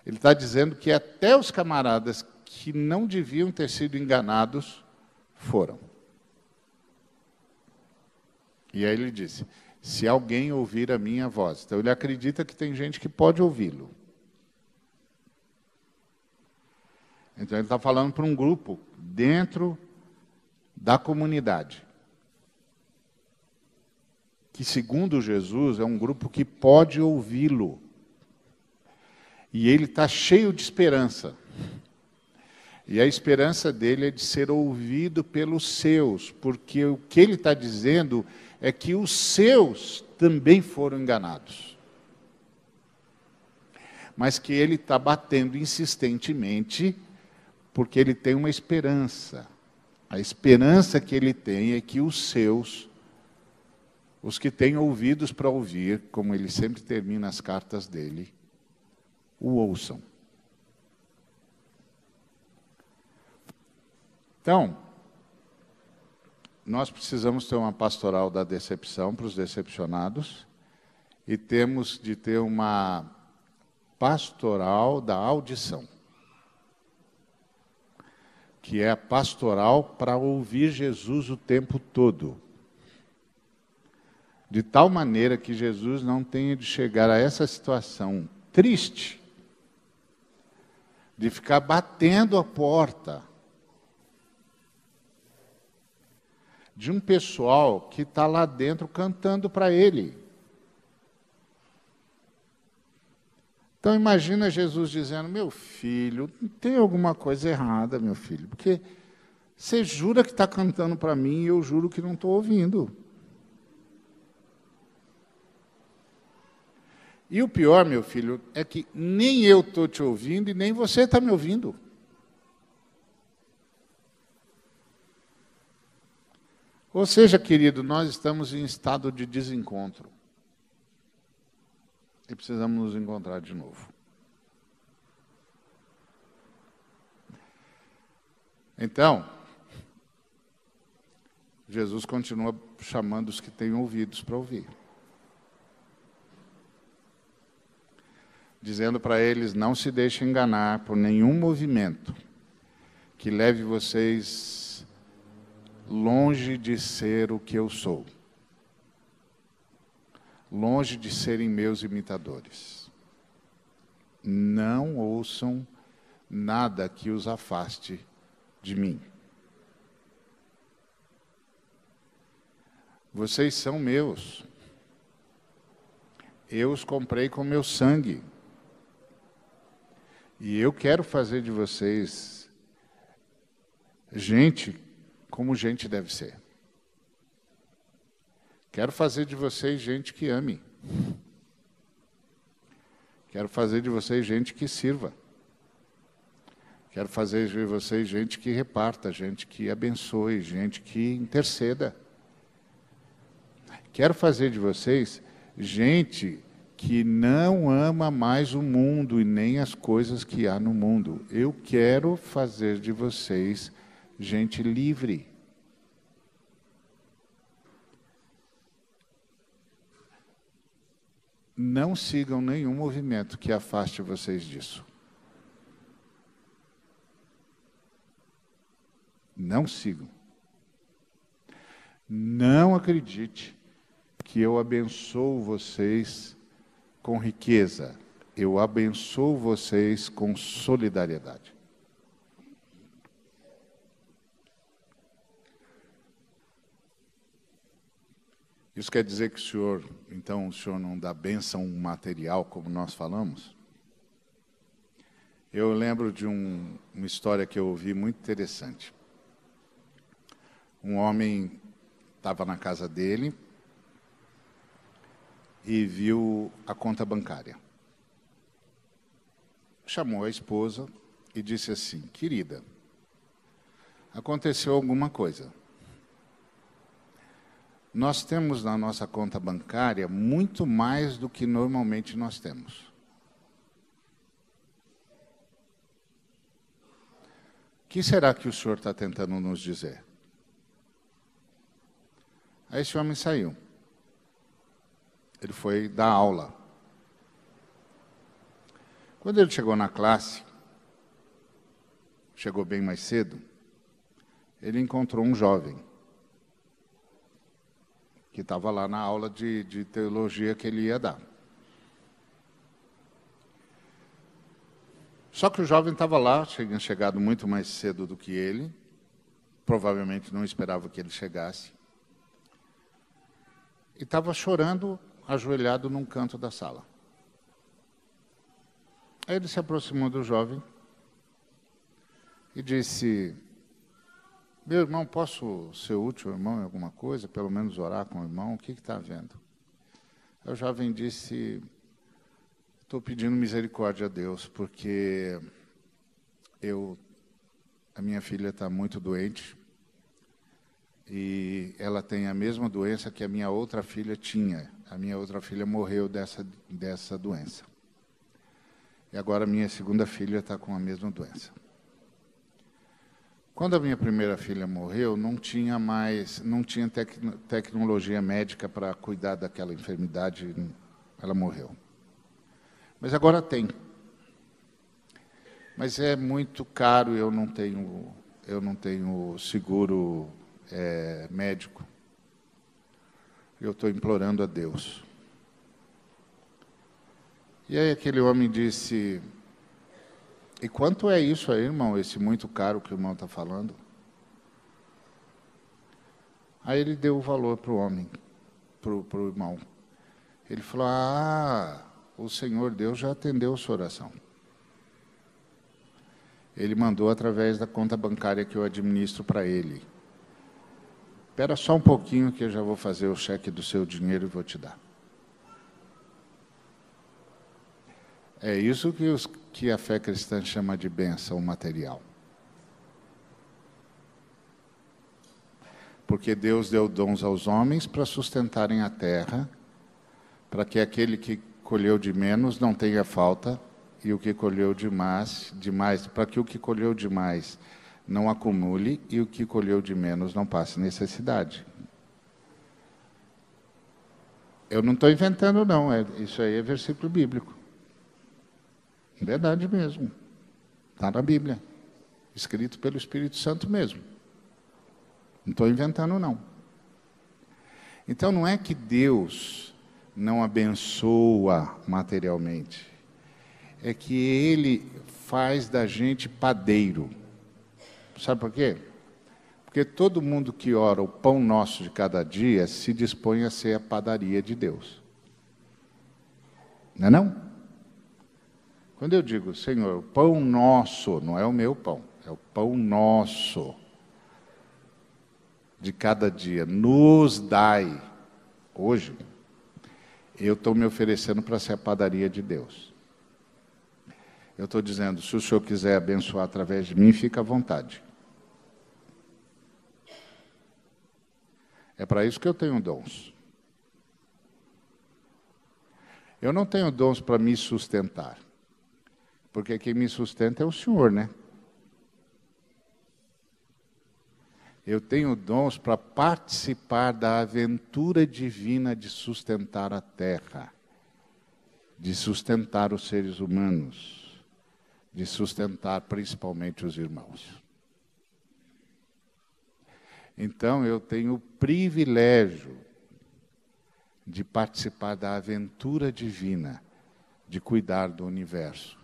Ele está dizendo que até os camaradas que não deviam ter sido enganados, foram. E aí ele disse, se alguém ouvir a minha voz. Então ele acredita que tem gente que pode ouvi-lo. Então ele está falando para um grupo dentro da comunidade, que segundo Jesus é um grupo que pode ouvi-lo. E ele está cheio de esperança. E a esperança dele é de ser ouvido pelos seus, porque o que ele está dizendo é que os seus também foram enganados. Mas que ele está batendo insistentemente, porque ele tem uma esperança. A esperança que ele tem é que os seus, os que têm ouvidos para ouvir, como ele sempre termina as cartas dele, o ouçam. Então, nós precisamos ter uma pastoral da decepção para os decepcionados e temos de ter uma pastoral da audição, que é a pastoral para ouvir Jesus o tempo todo. De tal maneira que Jesus não tenha de chegar a essa situação triste, de ficar batendo a porta de um pessoal que está lá dentro cantando para ele. Então imagina Jesus dizendo, meu filho, tem alguma coisa errada, meu filho, porque você jura que está cantando para mim e eu juro que não estou ouvindo. E o pior, meu filho, é que nem eu estou te ouvindo e nem você está me ouvindo. Ou seja, querido, nós estamos em estado de desencontro. E precisamos nos encontrar de novo. Então, Jesus continua chamando os que têm ouvidos para ouvir. Dizendo para eles, não se deixem enganar por nenhum movimento que leve vocês longe de ser o que eu sou. Longe de serem meus imitadores. Não ouçam nada que os afaste de mim. Vocês são meus. Eu os comprei com meu sangue. E eu quero fazer de vocês gente como gente deve ser. Quero fazer de vocês gente que ame. Quero fazer de vocês gente que sirva. Quero fazer de vocês gente que reparta, gente que abençoe, gente que interceda. Quero fazer de vocês gente que não ama mais o mundo e nem as coisas que há no mundo. Eu quero fazer de vocês gente livre. Não sigam nenhum movimento que afaste vocês disso. Não sigam. Não acredite que eu abençoo vocês com riqueza. Eu abençoo vocês com solidariedade. Isso quer dizer que o senhor não dá bênção material, como nós falamos? Eu lembro de uma história que eu ouvi muito interessante. Um homem estava na casa dele e viu a conta bancária. Chamou a esposa e disse assim: querida, aconteceu alguma coisa. Nós temos na nossa conta bancária muito mais do que normalmente nós temos. O que será que o senhor está tentando nos dizer? Aí esse homem saiu. Ele foi dar aula. Quando ele chegou na classe, chegou bem mais cedo, ele encontrou um jovem que estava lá na aula de teologia que ele ia dar. Só que o jovem estava lá, tinha chegado muito mais cedo do que ele, provavelmente não esperava que ele chegasse, e estava chorando, ajoelhado num canto da sala. Aí ele se aproximou do jovem e disse: meu irmão, posso ser útil, irmão, em alguma coisa? Pelo menos orar com o irmão? O que está havendo? Aí o jovem disse: estou pedindo misericórdia a Deus, porque a minha filha está muito doente e ela tem a mesma doença que a minha outra filha tinha. A minha outra filha morreu dessa doença. E agora a minha segunda filha está com a mesma doença. Quando a minha primeira filha morreu, não tinha tecnologia médica para cuidar daquela enfermidade, ela morreu. Mas agora tem. Mas é muito caro, eu não tenho seguro médico. Eu estou implorando a Deus. E aí aquele homem disse: e quanto é isso aí, irmão, esse muito caro que o irmão está falando? Aí ele deu o valor para o homem, para o irmão. Ele falou: o Senhor Deus já atendeu a sua oração. Ele mandou através da conta bancária que eu administro para ele. Espera só um pouquinho que eu já vou fazer o cheque do seu dinheiro e vou te dar. É isso que a fé cristã chama de bênção material. Porque Deus deu dons aos homens para sustentarem a terra, para que aquele que colheu de menos não tenha falta, e o que colheu demais, para que o que colheu demais não acumule, e o que colheu de menos não passe necessidade. Eu não estou inventando, não. Isso aí é versículo bíblico. Verdade mesmo. Está na Bíblia. Escrito pelo Espírito Santo mesmo. Não estou inventando, não. Então, não é que Deus não abençoa materialmente. É que Ele faz da gente padeiro. Sabe por quê? Porque todo mundo que ora o pão nosso de cada dia se dispõe a ser a padaria de Deus. Não é não? Quando eu digo, Senhor, o pão nosso, não é o meu pão, é o pão nosso de cada dia, nos dai. Hoje, eu estou me oferecendo para ser a padaria de Deus. Eu estou dizendo, se o Senhor quiser abençoar através de mim, fica à vontade. É para isso que eu tenho dons. Eu não tenho dons para me sustentar. Porque quem me sustenta é o Senhor, né? Eu tenho dons para participar da aventura divina de sustentar a terra, de sustentar os seres humanos, de sustentar principalmente os irmãos. Então, eu tenho o privilégio de participar da aventura divina, de cuidar do universo,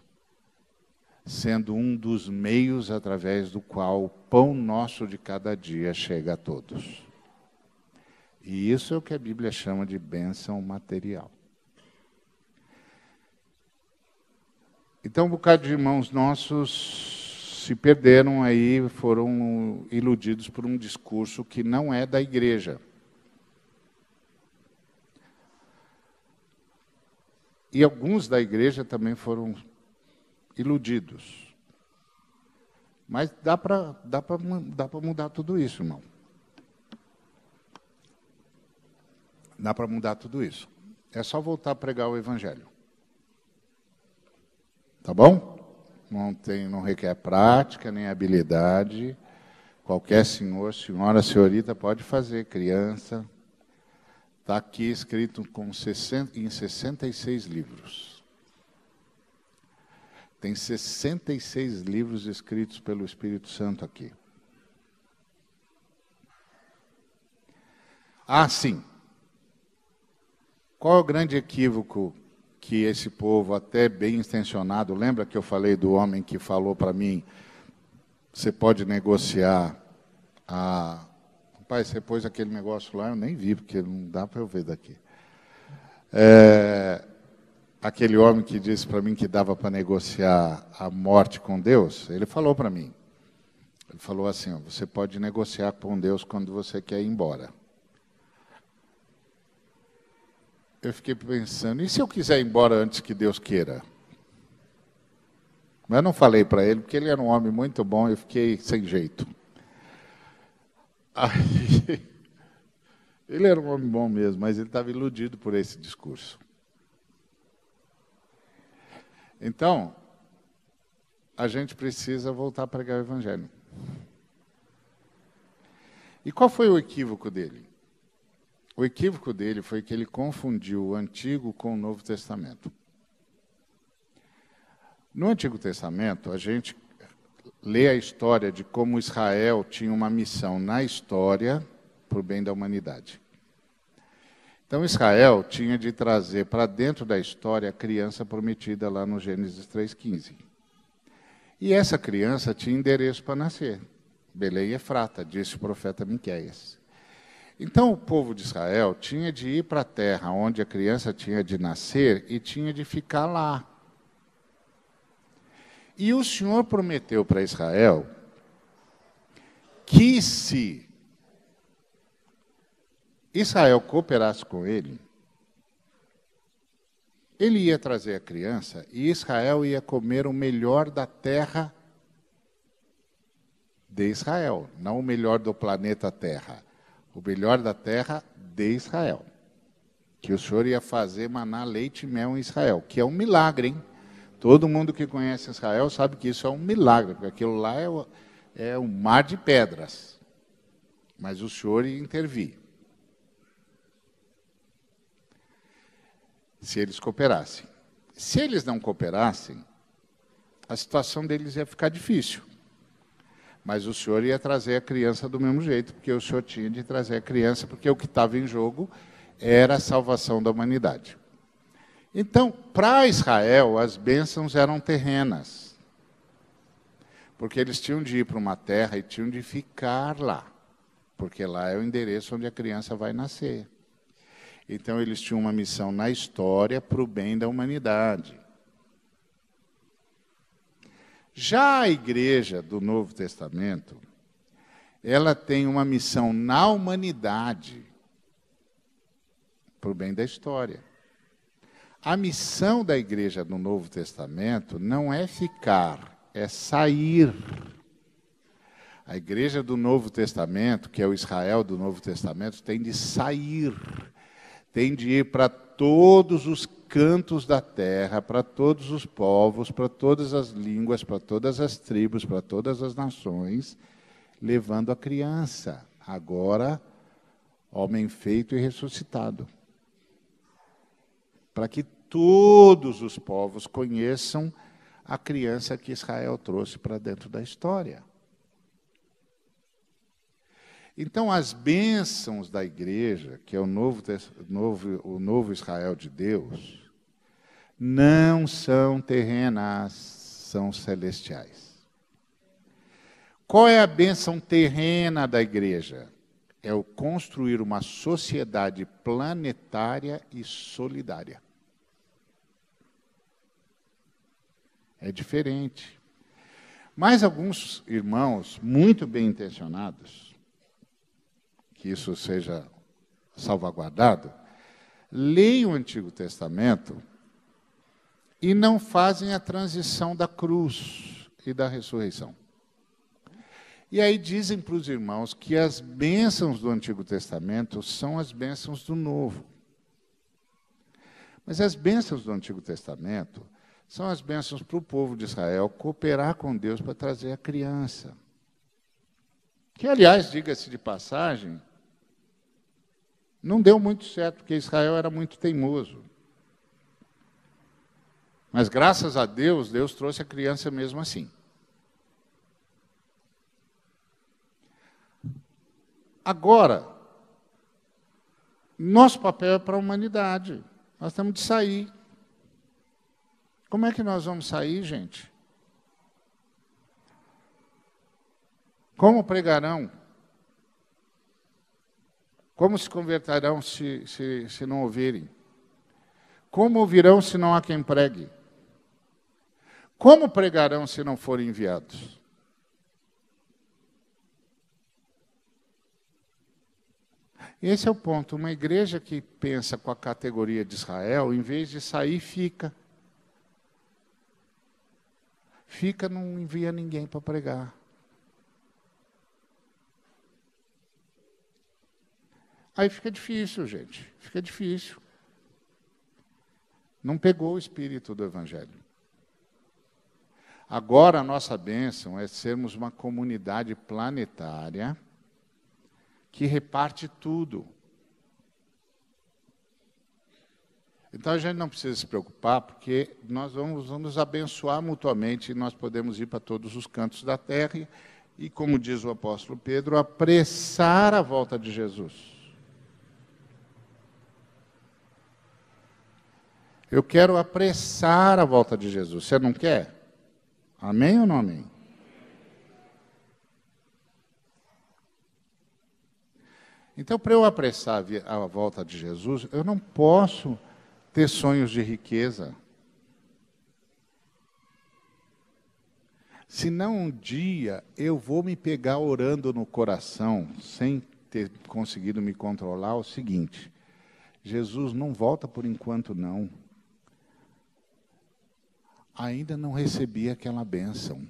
sendo um dos meios através do qual o pão nosso de cada dia chega a todos. E isso é o que a Bíblia chama de bênção material. Então, um bocado de irmãos nossos se perderam aí, foram iludidos por um discurso que não é da igreja. E alguns da igreja também foram iludidos. Mas dá para mudar tudo isso, irmão. Dá para mudar tudo isso. É só voltar a pregar o Evangelho. Tá bom? Não requer prática, nem habilidade. Qualquer senhor, senhora, senhorita pode fazer, criança. Está aqui escrito em 66 livros. Tem 66 livros escritos pelo Espírito Santo aqui. Ah, sim. Qual é o grande equívoco que esse povo, até bem intencionado, lembra que eu falei do homem que falou para mim, você pode negociar a... Pai, você pôs aquele negócio lá, eu nem vi, porque não dá para eu ver daqui. Aquele homem que disse para mim que dava para negociar a morte com Deus, ele falou para mim. Ele falou assim, ó, você pode negociar com Deus quando você quer ir embora. Eu fiquei pensando, e se eu quiser ir embora antes que Deus queira? Mas eu não falei para ele, porque ele era um homem muito bom, eu fiquei sem jeito. Aí, ele era um homem bom mesmo, mas ele estava iludido por esse discurso. Então, a gente precisa voltar a pregar o Evangelho. E qual foi o equívoco dele? O equívoco dele foi que ele confundiu o Antigo com o Novo Testamento. No Antigo Testamento, a gente lê a história de como Israel tinha uma missão na história para o bem da humanidade. Então, Israel tinha de trazer para dentro da história a criança prometida lá no Gênesis 3,15. E essa criança tinha endereço para nascer. Belém e Efrata, disse o profeta Miqueias. Então, o povo de Israel tinha de ir para a terra onde a criança tinha de nascer e tinha de ficar lá. E o Senhor prometeu para Israel que se Israel cooperasse com ele, ele ia trazer a criança e Israel ia comer o melhor da terra de Israel, não o melhor do planeta Terra, o melhor da terra de Israel. Que o Senhor ia fazer maná, leite e mel em Israel, que é um milagre, hein? Todo mundo que conhece Israel sabe que isso é um milagre, porque aquilo lá é um mar de pedras. Mas o Senhor ia intervir. Se eles cooperassem. Se eles não cooperassem, a situação deles ia ficar difícil. Mas o Senhor ia trazer a criança do mesmo jeito, porque o Senhor tinha de trazer a criança, porque o que estava em jogo era a salvação da humanidade. Então, para Israel, as bênçãos eram terrenas. Porque eles tinham de ir para uma terra e tinham de ficar lá. porque lá é o endereço onde a criança vai nascer. Então, eles tinham uma missão na história para o bem da humanidade. Já a igreja do Novo Testamento, ela tem uma missão na humanidade para o bem da história. A missão da igreja do Novo Testamento não é ficar, é sair. A igreja do Novo Testamento, que é o Israel do Novo Testamento, tem de sair, tem de ir para todos os cantos da terra, para todos os povos, para todas as línguas, para todas as tribos, para todas as nações, levando a criança, agora homem feito e ressuscitado, para que todos os povos conheçam a criança que Israel trouxe para dentro da história. Então, as bênçãos da igreja, que é o novo Israel de Deus, não são terrenas, são celestiais. Qual é a bênção terrena da igreja? É o construir uma sociedade planetária e solidária. É diferente. Mas alguns irmãos, muito bem intencionados, que isso seja salvaguardado, leem o Antigo Testamento e não fazem a transição da cruz e da ressurreição. E aí dizem para os irmãos que as bênçãos do Antigo Testamento são as bênçãos do Novo. Mas as bênçãos do Antigo Testamento são as bênçãos para o povo de Israel cooperar com Deus para trazer a criança. Que, aliás, diga-se de passagem, não deu muito certo, porque Israel era muito teimoso. Mas, graças a Deus, Deus trouxe a criança mesmo assim. Agora, nosso papel é para a humanidade. Nós temos de sair. Como é que nós vamos sair, gente? Como pregarão? Como se converterão se não ouvirem? Como ouvirão se não há quem pregue? Como pregarão se não forem enviados? Esse é o ponto. Uma igreja que pensa com a categoria de Israel, em vez de sair, fica. Fica, não envia ninguém para pregar. Aí fica difícil, gente. Fica difícil. Não pegou o espírito do Evangelho. Agora, a nossa bênção é sermos uma comunidade planetária que reparte tudo. Então, a gente não precisa se preocupar, porque nós vamos nos abençoar mutuamente e nós podemos ir para todos os cantos da terra e, como diz o apóstolo Pedro, apressar a volta de Jesus. Eu quero apressar a volta de Jesus. Você não quer? Amém ou não amém? Então, para eu apressar a volta de Jesus, eu não posso ter sonhos de riqueza. Senão um dia eu vou me pegar orando no coração, sem ter conseguido me controlar, o seguinte: Jesus, não volta por enquanto não. Ainda não recebi aquela bênção.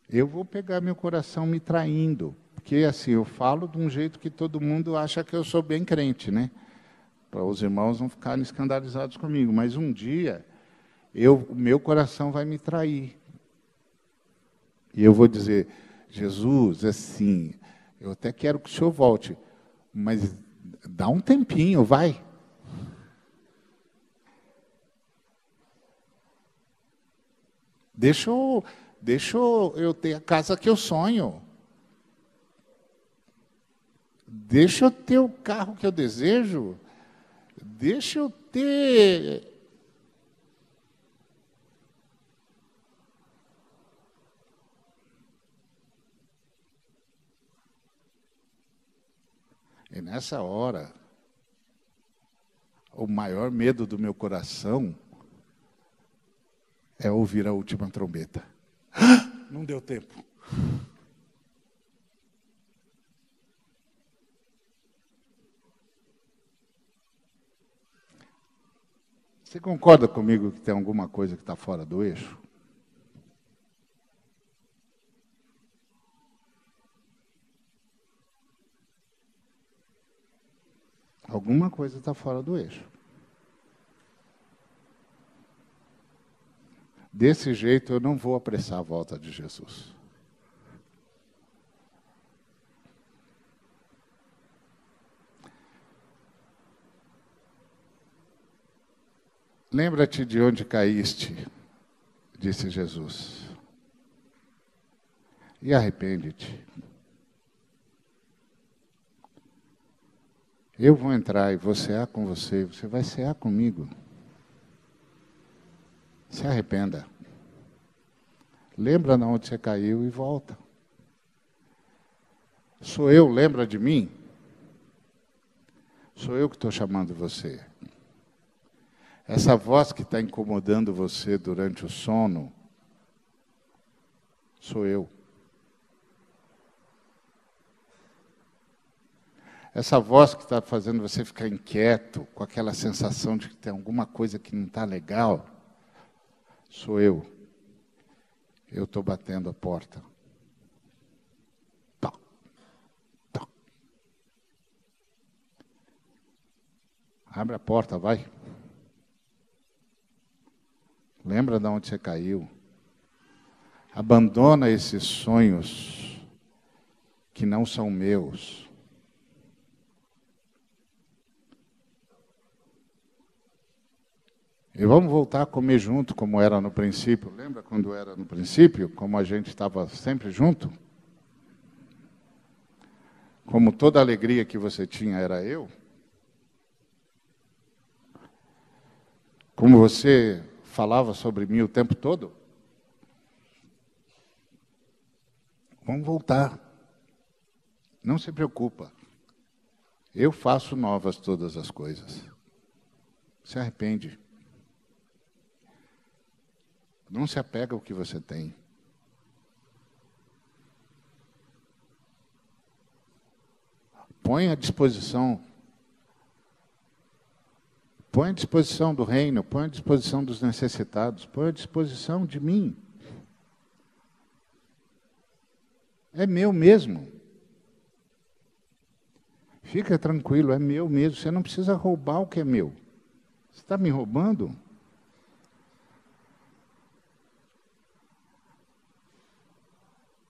Eu vou pegar meu coração me traindo, porque assim, eu falo de um jeito que todo mundo acha que eu sou bem crente, né? Para os irmãos não ficarem escandalizados comigo, mas um dia, o meu coração vai me trair. E eu vou dizer: Jesus, assim, eu até quero que o Senhor volte, mas dá um tempinho, vai. Deixa eu ter a casa que eu sonho. Deixa eu ter o carro que eu desejo. Deixa eu ter... E nessa hora, o maior medo do meu coração é ouvir a última trombeta. Não deu tempo. Você concorda comigo que tem alguma coisa que está fora do eixo? Alguma coisa está fora do eixo. Desse jeito eu não vou apressar a volta de Jesus. Lembra-te de onde caíste, disse Jesus, e arrepende-te. Eu vou entrar e vou cear com você, você vai cear comigo. Se arrependa. Lembra de onde você caiu e volta. Sou eu, lembra de mim? Sou eu que estou chamando você. Essa voz que está incomodando você durante o sono, sou eu. Essa voz que está fazendo você ficar inquieto, com aquela sensação de que tem alguma coisa que não está legal, sou eu. Eu estou batendo a porta. Tó, tó. Abre a porta, vai. Lembra de onde você caiu. Abandona esses sonhos que não são meus. E vamos voltar a comer junto, como era no princípio. Lembra quando era no princípio? Como a gente estava sempre junto? Como toda a alegria que você tinha era eu? Como você falava sobre mim o tempo todo? Vamos voltar. Não se preocupa. Eu faço novas todas as coisas. Se arrepende. Não se apega ao que você tem. Põe à disposição. Põe à disposição do reino, põe à disposição dos necessitados, põe à disposição de mim. É meu mesmo. Fica tranquilo, é meu mesmo. Você não precisa roubar o que é meu. Você está me roubando?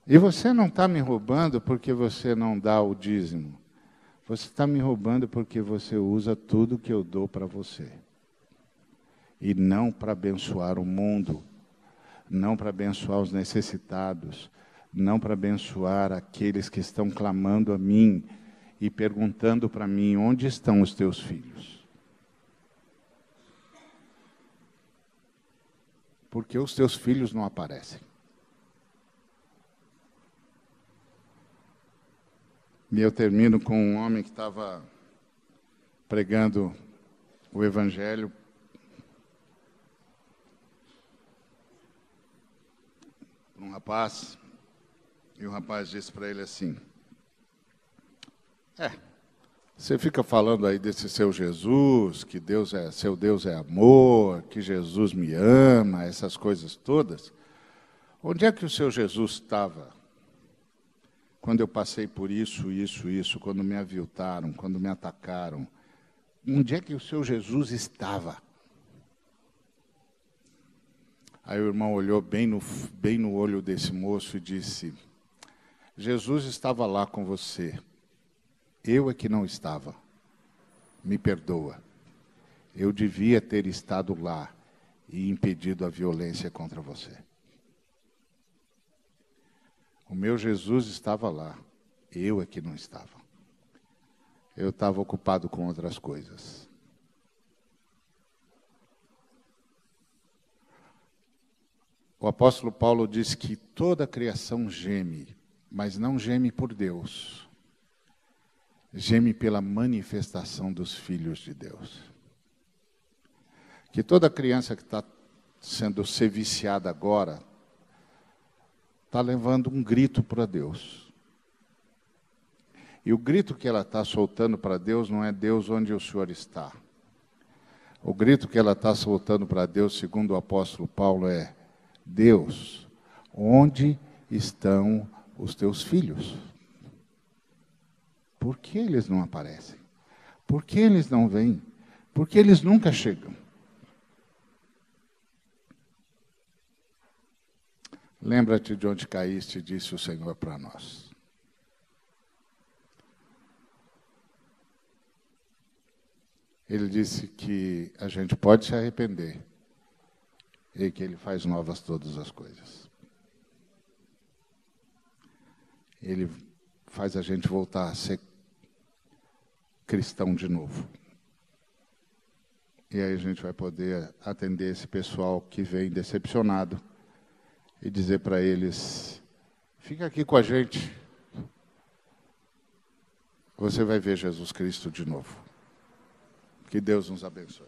E você não está me roubando porque você não dá o dízimo. Você está me roubando porque você usa tudo que eu dou para você. E não para abençoar o mundo, não para abençoar os necessitados, não para abençoar aqueles que estão clamando a mim e perguntando para mim, onde estão os teus filhos? Porque os teus filhos não aparecem. E eu termino com um homem que estava pregando o Evangelho. Um rapaz, e o rapaz disse para ele assim, você fica falando aí desse seu Jesus, que seu Deus é amor, que Jesus me ama, essas coisas todas. Onde é que o seu Jesus estava? Quando eu passei por isso, quando me aviltaram, quando me atacaram, onde é que o seu Jesus estava? Aí o irmão olhou bem no olho desse moço e disse, Jesus estava lá com você, eu é que não estava, me perdoa. Eu devia ter estado lá e impedido a violência contra você. O meu Jesus estava lá, eu é que não estava. Eu estava ocupado com outras coisas. O apóstolo Paulo diz que toda a criação geme, mas não geme por Deus. geme pela manifestação dos filhos de Deus. Que toda criança que está sendo ser viciada agora, está levando um grito para Deus. E o grito que ela está soltando para Deus não é Deus onde o Senhor está. O grito que ela está soltando para Deus, segundo o apóstolo Paulo, é: Deus, onde estão os teus filhos? Por que eles não aparecem? Por que eles não vêm? Por que eles nunca chegam? Lembra-te de onde caíste, disse o Senhor para nós. Ele disse que a gente pode se arrepender e que Ele faz novas todas as coisas. Ele faz a gente voltar a ser cristão de novo. E aí a gente vai poder atender esse pessoal que vem decepcionado e dizer para eles: fica aqui com a gente. Você vai ver Jesus Cristo de novo. Que Deus nos abençoe.